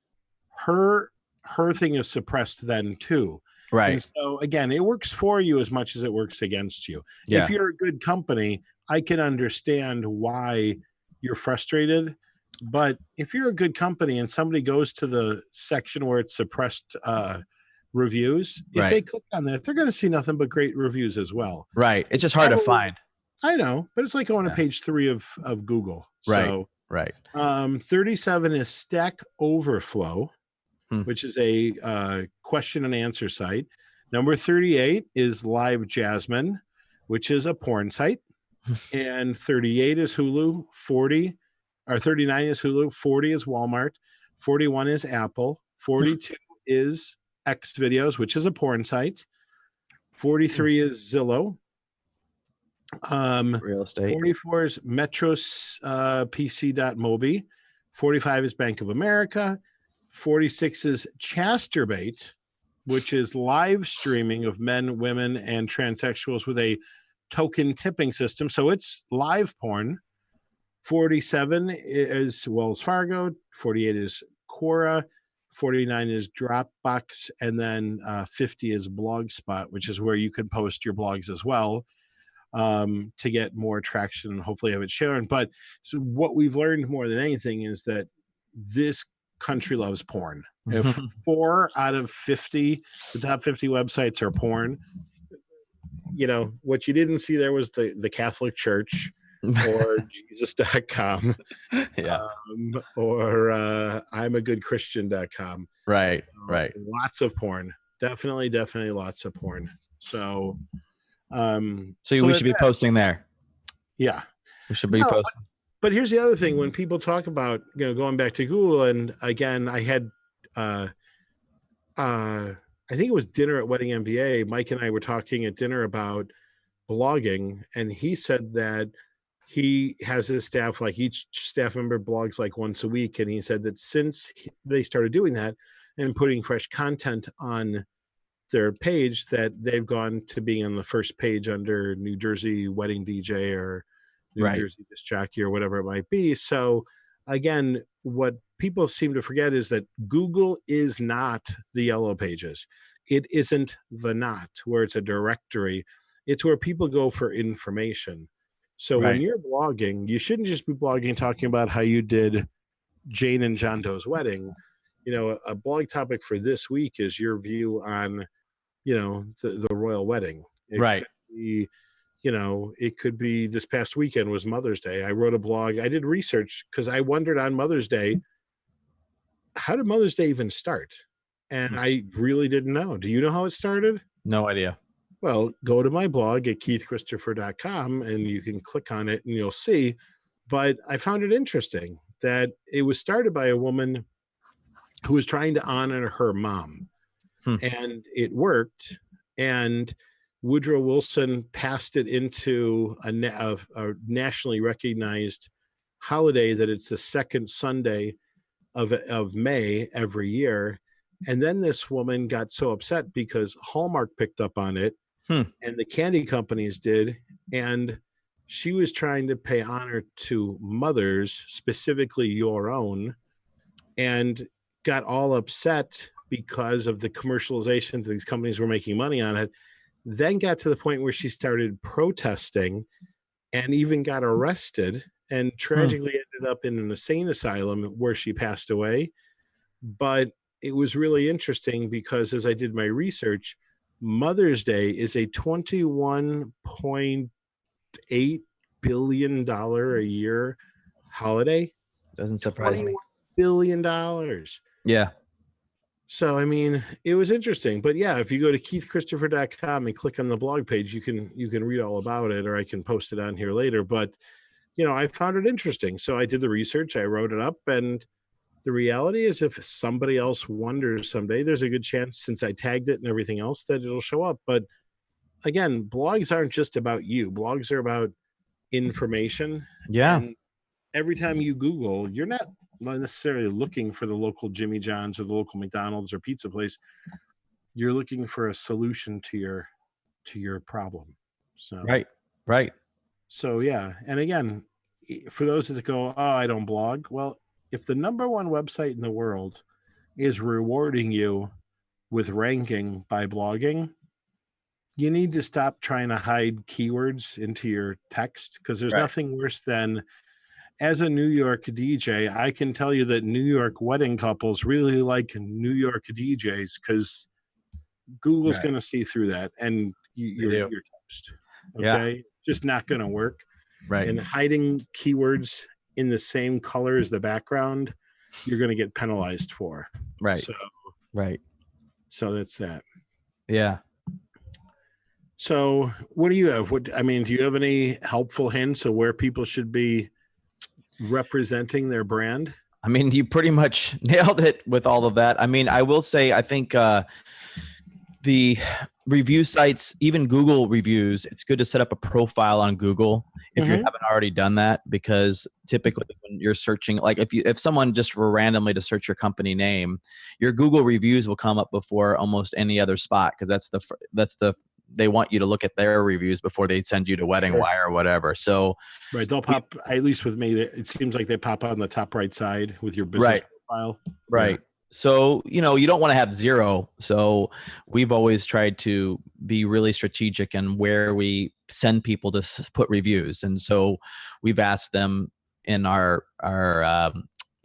Her thing is suppressed then too. Right. And so again, it works for you as much as it works against you. Yeah. If you're a good company, I can understand why you're frustrated. But if you're a good company and somebody goes to the section where it's suppressed reviews, if they click on that, they're going to see nothing but great reviews as well. Right. It's just hard to find. I know, but it's like going to page 3 of Google. Right. So, right. 37 is Stack Overflow, which is a question and answer site. Number 38 is Live Jasmine, which is a porn site. And 38 is Hulu. 39 is Hulu. 40 is Walmart. 41 is Apple. 42 is X Videos, which is a porn site. 43 is Zillow. Real estate. 44 is Metros PC.mobi. 45 is Bank of America. 46 is Chasturbate, which is live streaming of men, women, and transsexuals with a token tipping system. So it's live porn. 47 is Wells Fargo. 48 is Quora. 49 is Dropbox. And then 50 is Blogspot, which is where you can post your blogs as well to get more traction and hopefully have it shared. But so what we've learned more than anything is that this country loves porn. If 4 out of 50, the top 50 websites are porn, what you didn't see there was the Catholic Church or Jesus.com or I'm a good Christian.com. Right. Lots of porn. Definitely lots of porn. So we should be posting there. Yeah. We should be posting. But here's the other thing. When people talk about, going back to Google, and again, I had, I think it was dinner at Wedding MBA. Mike and I were talking at dinner about blogging, and he said that he has his staff, like each staff member blogs like once a week. And he said that since they started doing that and putting fresh content on their page, that they've gone to being on the first page under New Jersey Wedding DJ or New Jersey Disc Jockey or whatever it might be. So again, what people seem to forget is that Google is not the Yellow Pages. It isn't the Knot where it's a directory. It's where people go for information. So when you're blogging, you shouldn't just be blogging talking about how you did Jane and John Doe's wedding. A blog topic for this week is your view on, the royal wedding. It could be, it could be this past weekend was Mother's Day. I wrote a blog. I did research because I wondered on Mother's Day, how did Mother's Day even start? And I really didn't know. Do you know how it started? No idea. Well, go to my blog at keithchristopher.com and you can click on it and you'll see. But I found it interesting that it was started by a woman who was trying to honor her mom. And it worked. And Woodrow Wilson passed it into a nationally recognized holiday that it's the second Sunday of May every year. And then this woman got so upset because Hallmark picked up on it and the candy companies did. And she was trying to pay honor to mothers, specifically your own, and got all upset because of the commercialization that these companies were making money on it. Then got to the point where she started protesting and even got arrested and tragically ended up in an insane asylum where she passed away. But it was really interesting because as I did my research, Mother's Day is a $21.8 billion a year holiday. Doesn't surprise me. $21 billion. Yeah. So, I mean, it was interesting. But yeah, if you go to keithchristopher.com and click on the blog page, you can read all about it, or I can post it on here later. But, I found it interesting. So I did the research, I wrote it up, and the reality is if somebody else wonders someday, there's a good chance, since I tagged it and everything else, that it'll show up. But again, blogs aren't just about you. Blogs are about information. Yeah. And every time you Google, you're not necessarily looking for the local Jimmy John's or the local McDonald's or pizza place. You're looking for a solution to your problem. So right. So yeah, and again, for those that go, oh, I don't blog. Well, if the number one website in the world is rewarding you with ranking by blogging, you need to stop trying to hide keywords into your text, because there's nothing worse than, as a New York DJ, I can tell you that New York wedding couples really like New York DJs because Google's going to see through that, and you're toast. Okay, just not going to work. Right. And hiding keywords in the same color as the background, you're going to get penalized for. Right. So that's that. Yeah. So what do you have? Do you have any helpful hints of where people should be representing their brand? I mean, you pretty much nailed it with all of that. I mean, I will say, I think the review sites, even Google reviews, it's good to set up a profile on Google if you haven't already done that, because typically when you're searching, like if someone just were randomly to search your company name, your Google reviews will come up before almost any other spot, because that's the they want you to look at their reviews before they send you to Wedding Wire or whatever. So they'll pop, at least with me, it seems like they pop on the top right side with your business profile. Right. Yeah. So, you don't want to have zero. So we've always tried to be really strategic in where we send people to put reviews. And so we've asked them in our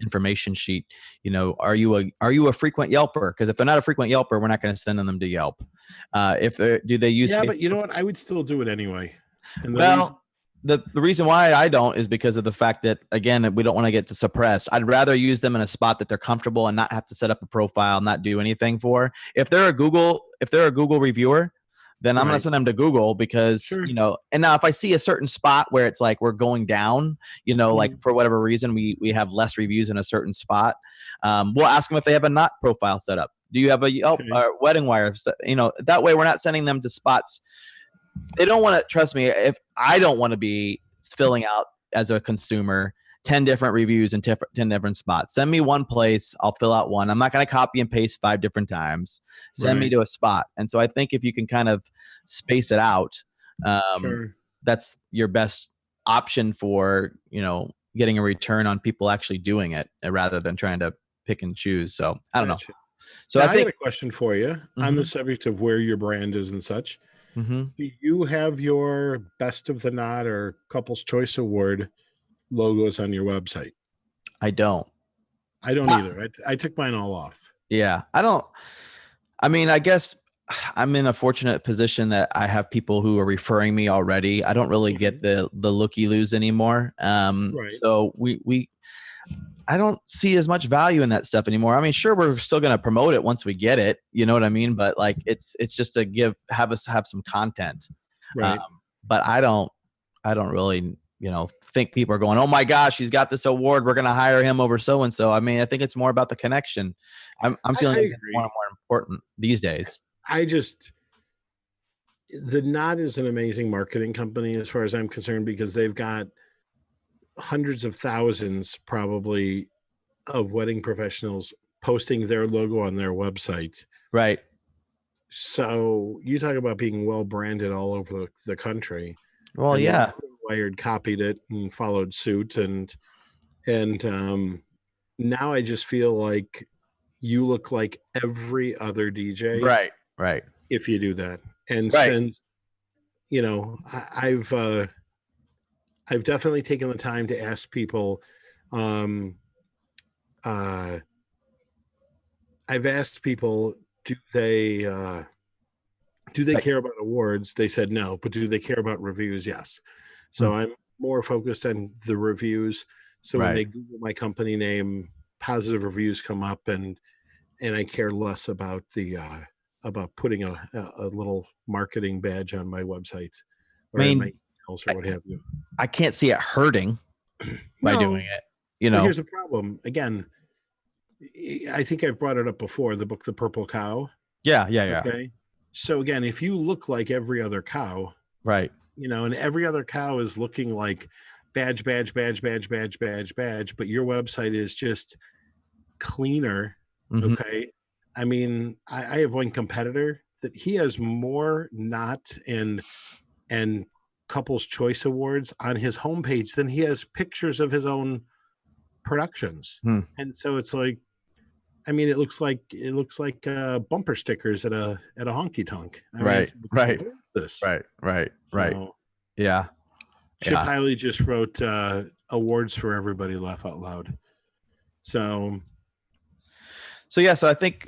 information sheet, are you a frequent Yelper? Because if they're not a frequent Yelper, we're not going to send them to Yelp. Do they use? Yeah, but you know what? I would still do it anyway. And the reason why I don't is because of the fact that, again, we don't want to get to suppressed. I'd rather use them in a spot that they're comfortable and not have to set up a profile, not do anything for. If they're a Google reviewer, then I'm going to send them to Google, because, and now if I see a certain spot where it's like we're going down, like for whatever reason, we have less reviews in a certain spot, we'll ask them if they have a not profile set up. Do you have a Yelp or Wedding Wire? That way we're not sending them to spots. They don't want to, trust me, if I don't want to be filling out as a consumer 10 different reviews in 10 different spots. Send me one place, I'll fill out one. I'm not going to copy and paste 5 different times. Send me to a spot. And so I think if you can kind of space it out, that's your best option for, getting a return on people actually doing it, rather than trying to pick and choose. So I don't know. So now, I got a question for you on the subject of where your brand is and such. Do you have your Best of the Knot or Couples Choice Award logos on your website? I don't either. I took mine all off. Yeah, I don't. I mean, I guess I'm in a fortunate position that I have people who are referring me already. I don't really get the looky-loos anymore. So I don't see as much value in that stuff anymore. I mean, sure, we're still going to promote it once we get it. You know what I mean? But like, it's just to have some content. Right. But I don't really think people are going, oh my gosh, he's got this award, we're going to hire him over so and so. I mean, I think it's more about the connection. I'm feeling it's more and more important these days. The Knot is an amazing marketing company as far as I'm concerned, because they've got hundreds of thousands probably of wedding professionals posting their logo on their website. Right. So you talk about being well branded all over the country. Well, yeah. Wired copied it and followed suit, and now I just feel like you look like every other DJ. Right. If you do that. And right. Since I've definitely taken the time to ask people, I've asked people, do they care about awards? They said no. But do they care about reviews? Yes. So I'm more focused on the reviews. So when they Google my company name, positive reviews come up, and I care less about about putting a little marketing badge on my website or my emails or what have you. I can't see it hurting by doing it. But here's the problem. Again, I think I've brought it up before, the book, The Purple Cow. Yeah. Okay. So again, if you look like every other cow, right, and every other cow is looking like badge, but your website is just cleaner. Mm-hmm. Okay. I mean, I have one competitor that he has more Knot and Couples Choice Awards on his homepage than he has pictures of his own productions. And so it's like, I mean, it looks like bumper stickers at a honky tonk. Right. So, yeah. Chip Hiley just wrote awards for everybody, laugh out loud. So yes, I think,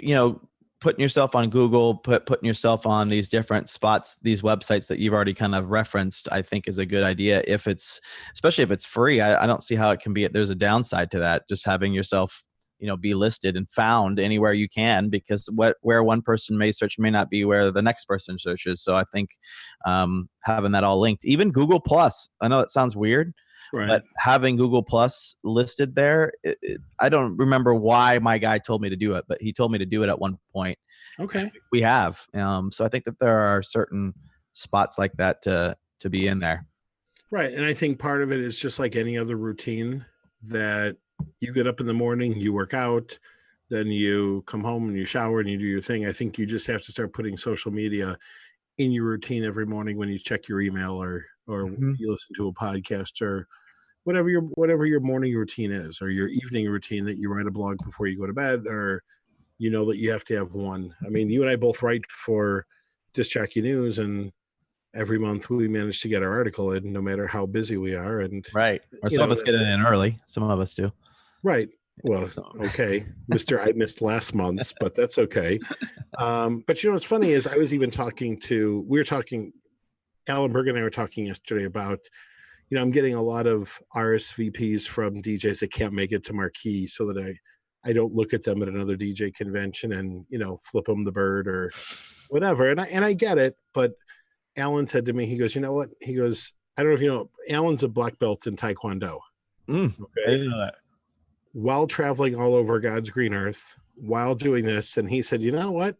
putting yourself on Google, putting yourself on these different spots, these websites that you've already kind of referenced, I think is a good idea. Especially if it's free, I don't see how it can be. There's a downside to that. Just having yourself, be listed and found anywhere you can, because where one person may search may not be where the next person searches. So I think having that all linked, even Google Plus, I know that sounds weird, but having Google Plus listed there, I don't remember why my guy told me to do it, but he told me to do it at one point. Okay. We have. So I think that there are certain spots like that to be in there. Right. And I think part of it is just like any other routine, that you get up in the morning, you work out, then you come home and you shower and you do your thing. I think you just have to start putting social media in your routine every morning when you check your email or you listen to a podcast or whatever your morning routine is, or your evening routine, that you write a blog before you go to bed, or that you have to have one. I mean, you and I both write for Disc Jockey News, and every month we manage to get our article in, no matter how busy we are. And or some of us get it in early. Some of us do. Right. Well, okay, Mr. I missed last month's, but that's okay. But what's funny is I was even Alan Berg and I were talking yesterday about, I'm getting a lot of RSVPs from DJs that can't make it to Marquee, so that I don't look at them at another DJ convention and, flip them the bird or whatever. And I get it. But Alan said to me, he goes, you know what? He goes, I don't know if you know, Alan's a black belt in Taekwondo. Okay. I didn't know that. While traveling all over God's green earth, while doing this. And he said, you know what?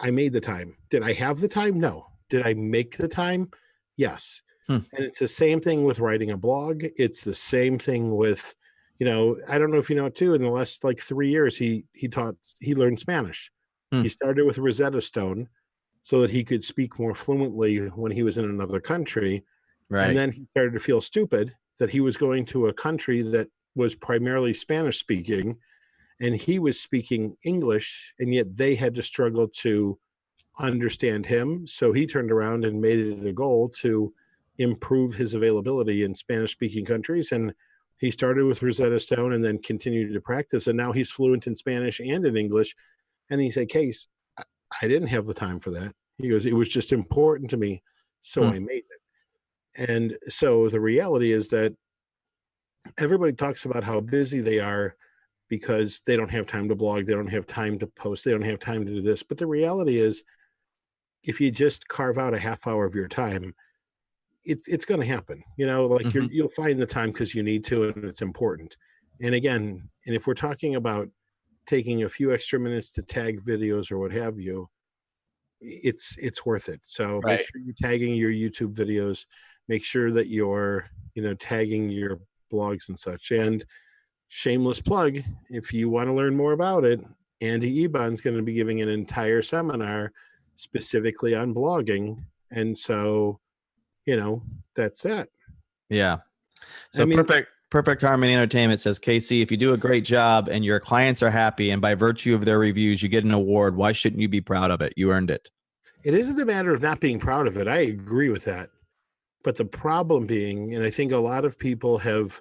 I made the time. Did I have the time? No. Did I make the time? Yes. And it's the same thing with writing a blog. It's the same thing with, I don't know if you know it too, in the last 3 years, he learned Spanish. He started with Rosetta Stone so that he could speak more fluently when he was in another country. Right. And then he started to feel stupid that he was going to a country that was primarily Spanish speaking, and he was speaking English, and yet they had to struggle to understand him. So he turned around and made it a goal to improve his availability in Spanish speaking countries. And he started with Rosetta Stone and then continued to practice. And now he's fluent in Spanish and in English. And he said, Case, I didn't have the time for that. He goes, it was just important to me, so I made it. And so the reality is that everybody talks about how busy they are because they don't have time to blog, they don't have time to post, they don't have time to do this. But the reality is, if you just carve out a half hour of your time, it's going to happen, like you'll find the time because you need to, and it's important. And again, and if we're talking about taking a few extra minutes to tag videos or what have you, it's worth it. So make sure you're tagging your YouTube videos, make sure that you're, tagging your blogs and such. And shameless plug, if you want to learn more about it, Andy Ebon's going to be giving an entire seminar specifically on blogging. And so, that's that. Yeah. So Perfect Harmony Entertainment says, KC, if you do a great job and your clients are happy and by virtue of their reviews, you get an award, why shouldn't you be proud of it? You earned it. It isn't a matter of not being proud of it. I agree with that. But the problem being, and I think a lot of people have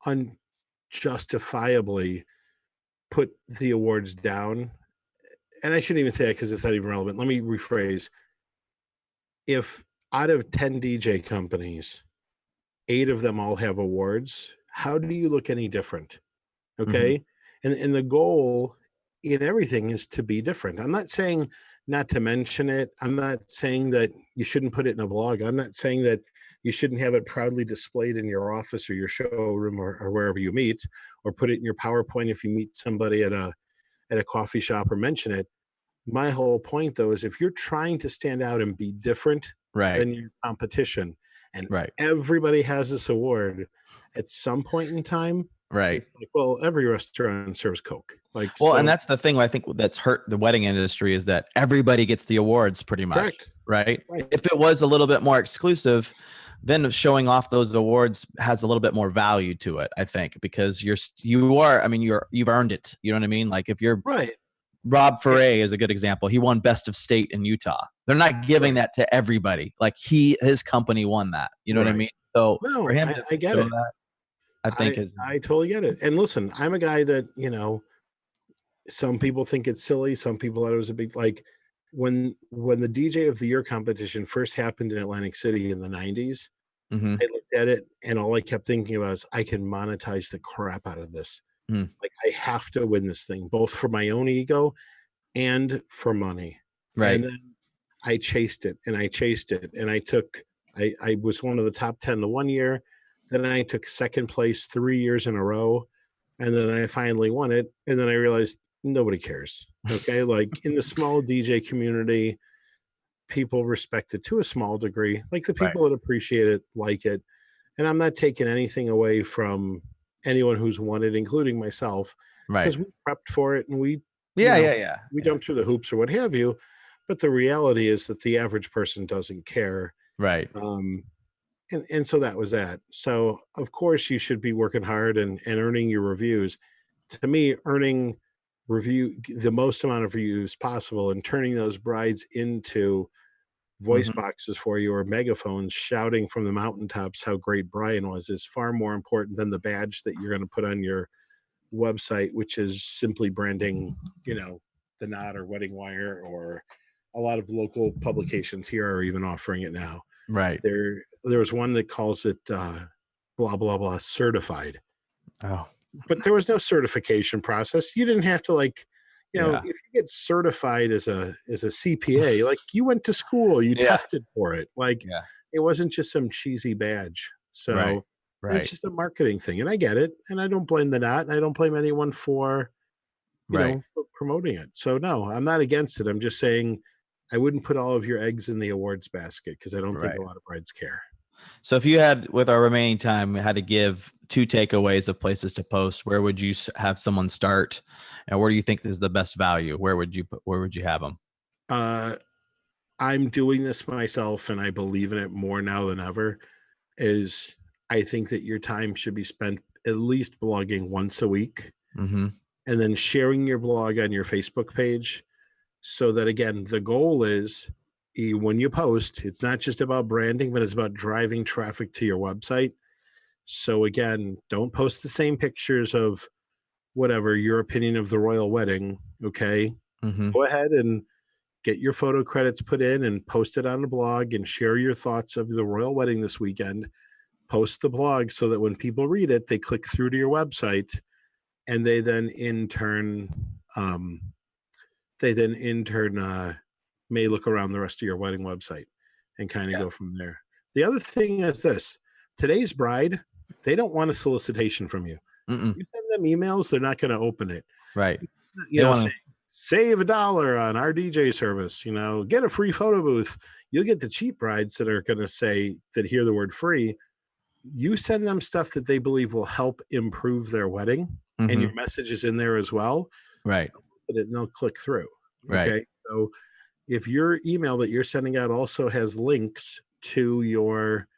unjustifiably put the awards down. And I shouldn't even say that because it's not even relevant. Let me rephrase. If out of 10 DJ companies, 8 of them all have awards, how do you look any different? Okay. And the goal in everything is to be different. I'm not saying not to mention it. I'm not saying that you shouldn't put it in a blog. I'm not saying that you shouldn't have it proudly displayed in your office or your showroom or wherever you meet, or put it in your PowerPoint if you meet somebody at a coffee shop, or mention it. My whole point, though, is if you're trying to stand out and be different than your competition, and everybody has this award at some point in time, it's like, well, every restaurant serves Coke. And that's the thing I think that's hurt the wedding industry, is that everybody gets the awards pretty much. Correct. Right? If it was a little bit more exclusive, then showing off those awards has a little bit more value to it, I think, because you've earned it. You know what I mean? Like if you're Rob Foray is a good example. He won Best of State in Utah. They're not giving that to everybody. Like his company won that. You know what I mean? So no, for him I get it. That, I think I totally get it. And listen, I'm a guy that, some people think it's silly. Some people thought it was a big, like when the DJ of the Year competition first happened in Atlantic City in the 90s, I looked at it and all I kept thinking about is I can monetize the crap out of this. Like I have to win this thing, both for my own ego and for money. And then I chased it and I chased it. And I was one of the top 10 the one year. Then I took second place 3 years in a row. And then I finally won it. And then I realized nobody cares. Okay. Like in the small DJ community, people respect it to a small degree. Like the people that appreciate it, like it. And I'm not taking anything away from anyone who's won it, including myself. Because we prepped for it and we jumped through the hoops or what have you. But the reality is that the average person doesn't care. And so that was that. So of course you should be working hard and earning your reviews. To me, earning the most amount of reviews possible and turning those brides into voice boxes for you or megaphones shouting from the mountaintops how great Brian was is far more important than the badge that you're going to put on your website, which is simply branding, the Knot or Wedding Wire, or a lot of local publications here are even offering it now. There was one that calls it blah blah blah certified. But there was no certification process. You didn't have to if you get certified as a CPA, like you went to school, you tested for it. It wasn't just some cheesy badge. So it's just a marketing thing. And I get it. And I don't blame the Knot. And I don't blame anyone for, for promoting it. So no, I'm not against it. I'm just saying I wouldn't put all of your eggs in the awards basket because I don't think a lot of brides care. So if you had, with our remaining time, had to give 2 takeaways of places to post, where would you have someone start, and where do you think is the best value? Where would you have them? I'm doing this myself, and I believe in it more now than ever. Is I think that your time should be spent at least blogging once a week, and then sharing your blog on your Facebook page, so that again, the goal is, when you post, it's not just about branding, but it's about driving traffic to your website. So again, don't post the same pictures of whatever your opinion of the royal wedding. Okay. Go ahead and get your photo credits put in and post it on the blog and share your thoughts of the royal wedding this weekend. Post the blog so that when people read it, they click through to your website, and they then in turn may look around the rest of your wedding website. and kind of go from there. The other thing is this: today's bride, they don't want a solicitation from you. Mm-mm. You send them emails, they're not going to open it. Right. You know, save $1 on our DJ service, you know, get a free photo booth. You'll get the cheap brides that are going to say that hear the word free. You send them stuff that they believe will help improve their wedding, and your message is in there as well. Right. And they'll click through. Right. Okay. So if your email that you're sending out also has links to your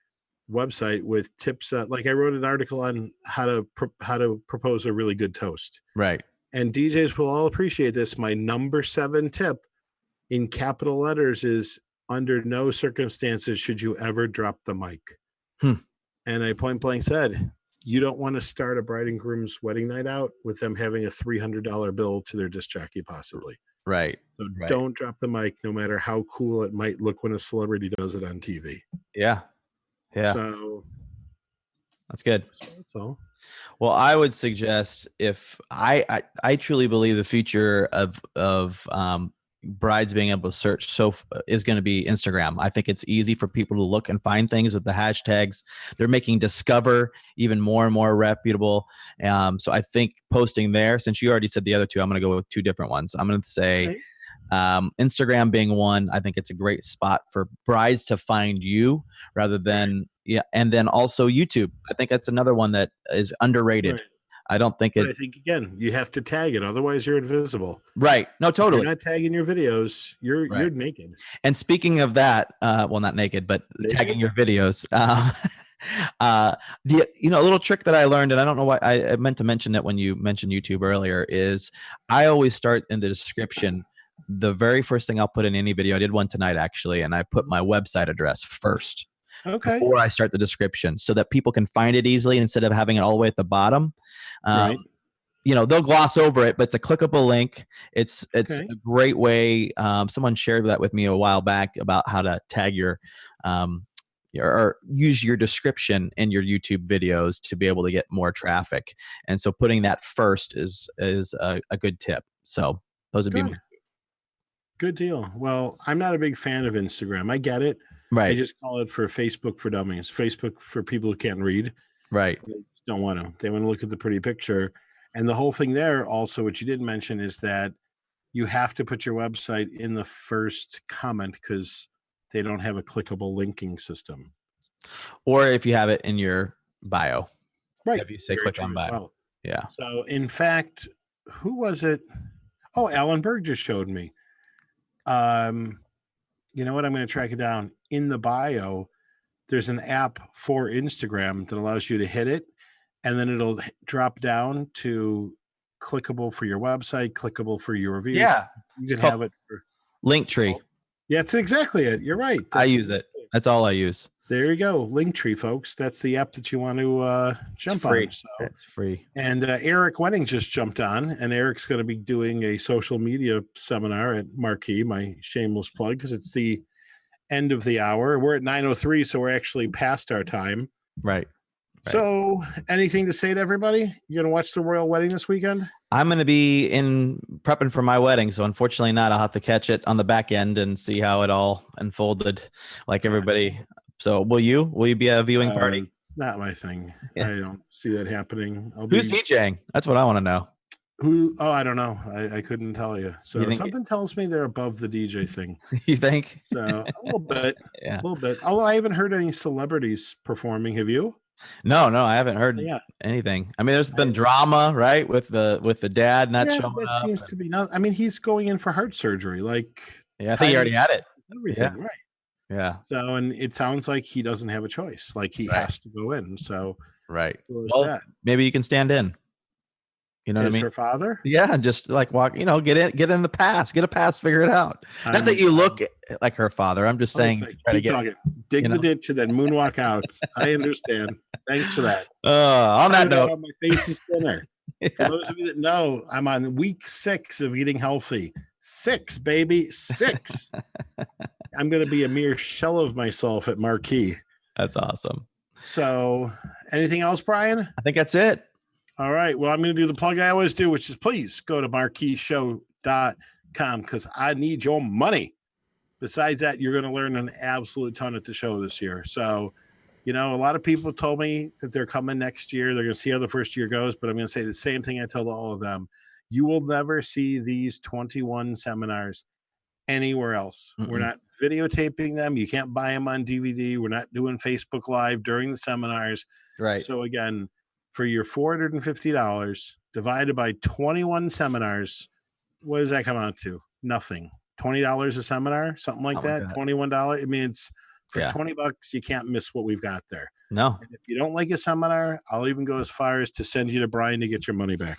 website with tips, like I wrote an article on how to propose a really good toast. Right. And DJs will all appreciate this. My number 7 tip in capital letters is, under no circumstances should you ever drop the mic. And I point blank said, you don't want to start a bride and groom's wedding night out with them having a $300 bill to their disc jockey, possibly. Right. So don't drop the mic, no matter how cool it might look when a celebrity does it on TV. Yeah. Yeah. So that's good. That's all. Well, I would suggest, if I truly believe the future of brides being able to search is going to be Instagram. I think it's easy for people to look and find things with the hashtags. They're making Discover even more and more reputable. So I think posting there, since you already said the other two, I'm going to go with 2 different ones. I'm going to say Instagram being one. I think it's a great spot for brides to find you rather than and then also YouTube. I think that's another one that is underrated. Right. I don't think I think, again, you have to tag it, otherwise you're invisible. Right. No, totally. If you're not tagging your videos, you're naked. And speaking of that, well, not naked, but tagging your videos. A little trick that I learned, and I don't know why I meant to mention it when you mentioned YouTube earlier, is I always start in the description. The very first thing I'll put in any video, I did one tonight actually, and I put my website address first. Okay. Before I start the description, so that people can find it easily instead of having it all the way at the bottom. They'll gloss over it, but it's a clickable link. It's a great way. Someone shared that with me a while back about how to tag your or use your description in your YouTube videos to be able to get more traffic. And so putting that first is a good tip. So those would be my good deal. Well, I'm not a big fan of Instagram. I get it. Right. I just call it for Facebook for dummies. Facebook for people who can't read. Right. They don't want to. They want to look at the pretty picture. And the whole thing there also, what you didn't mention, is that you have to put your website in the first comment because they don't have a clickable linking system. Or if you have it in your bio. Right. If you say click on bio. Well. Yeah. So in fact, who was it? Oh, Alan Berg just showed me. You know what? I'm going to track it down. In the bio, there's an app for Instagram that allows you to hit it, and then it'll drop down to clickable for your website, clickable for your reviews. Yeah. You can have it for Linktree. Yeah, that's exactly it. You're right. I use it. That's all I use. There you go. Linktree, folks. That's the app that you want to jump on. So it's free. And Eric Wedding just jumped on, and Eric's going to be doing a social media seminar at Marquee, my shameless plug, because it's the end of the hour. We're at 9:03, so we're actually past our time. Right. So anything to say to everybody? You going to watch the royal wedding this weekend? I'm going to be prepping for my wedding, so unfortunately not. I'll have to catch it on the back end and see how it all unfolded like everybody. So will you be a viewing party? Not my thing. Yeah. I don't see that happening. Who's DJing? That's what I want to know. Oh, I don't know. I couldn't tell you. So something tells me they're above the DJ thing. You think? So a little bit. Yeah. A little bit. Although I haven't heard any celebrities performing. Have you? No, I haven't heard anything. I mean, there's been drama, right, with the dad not showing up. That seems to be not. I mean, he's going in for heart surgery. Like, I think he already had it. Everything, right? Yeah. So, and it sounds like he doesn't have a choice. Like he has to go in. So, right. Well, maybe you can stand in. You know what I mean? Her father? Yeah, just like walk. Get in the pass. Get a pass. Figure it out. Not that you look like her father. I'm just saying. Dig the ditch and then moonwalk out. I understand. Thanks for that. On that note, my face is thinner. For those of you that know, I'm on week 6 of eating healthy. 6, baby, 6. I'm going to be a mere shell of myself at Marquee. That's awesome. So, anything else, Brian? I think that's it. All right. Well, I'm going to do the plug I always do, which is please go to marqueeshow.com because I need your money. Besides that, you're going to learn an absolute ton at the show this year. So, a lot of people told me that they're coming next year. They're going to see how the first year goes, but I'm going to say the same thing I tell all of them. You will never see these 21 seminars anywhere else. We're not videotaping them. You can't buy them on DVD. We're not doing Facebook Live during the seminars. Right. So again, for your $450 divided by 21 seminars, what does that come out to? Nothing. $20 a seminar, something like that. $21. I mean, it's for $20, you can't miss what we've got there. No. And if you don't like a seminar, I'll even go as far as to send you to Brian to get your money back.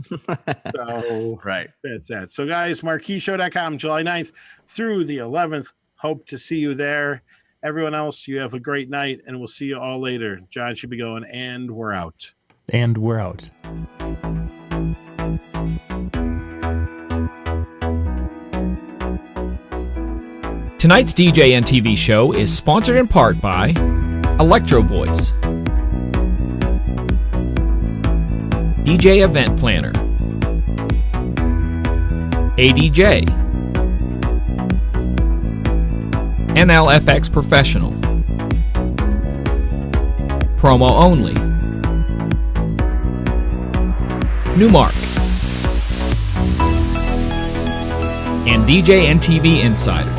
So right. That's that. So guys, marquishow.com, July 9th through the 11th. Hope to see you there. Everyone else, you have a great night, and we'll see you all later. John should be going, and we're out. And we're out. Tonight's DJNTV show is sponsored in part by Electro Voice, DJ Event Planner, ADJ, NLFX Professional, Promo Only, Newmark, and DJNTV Insider.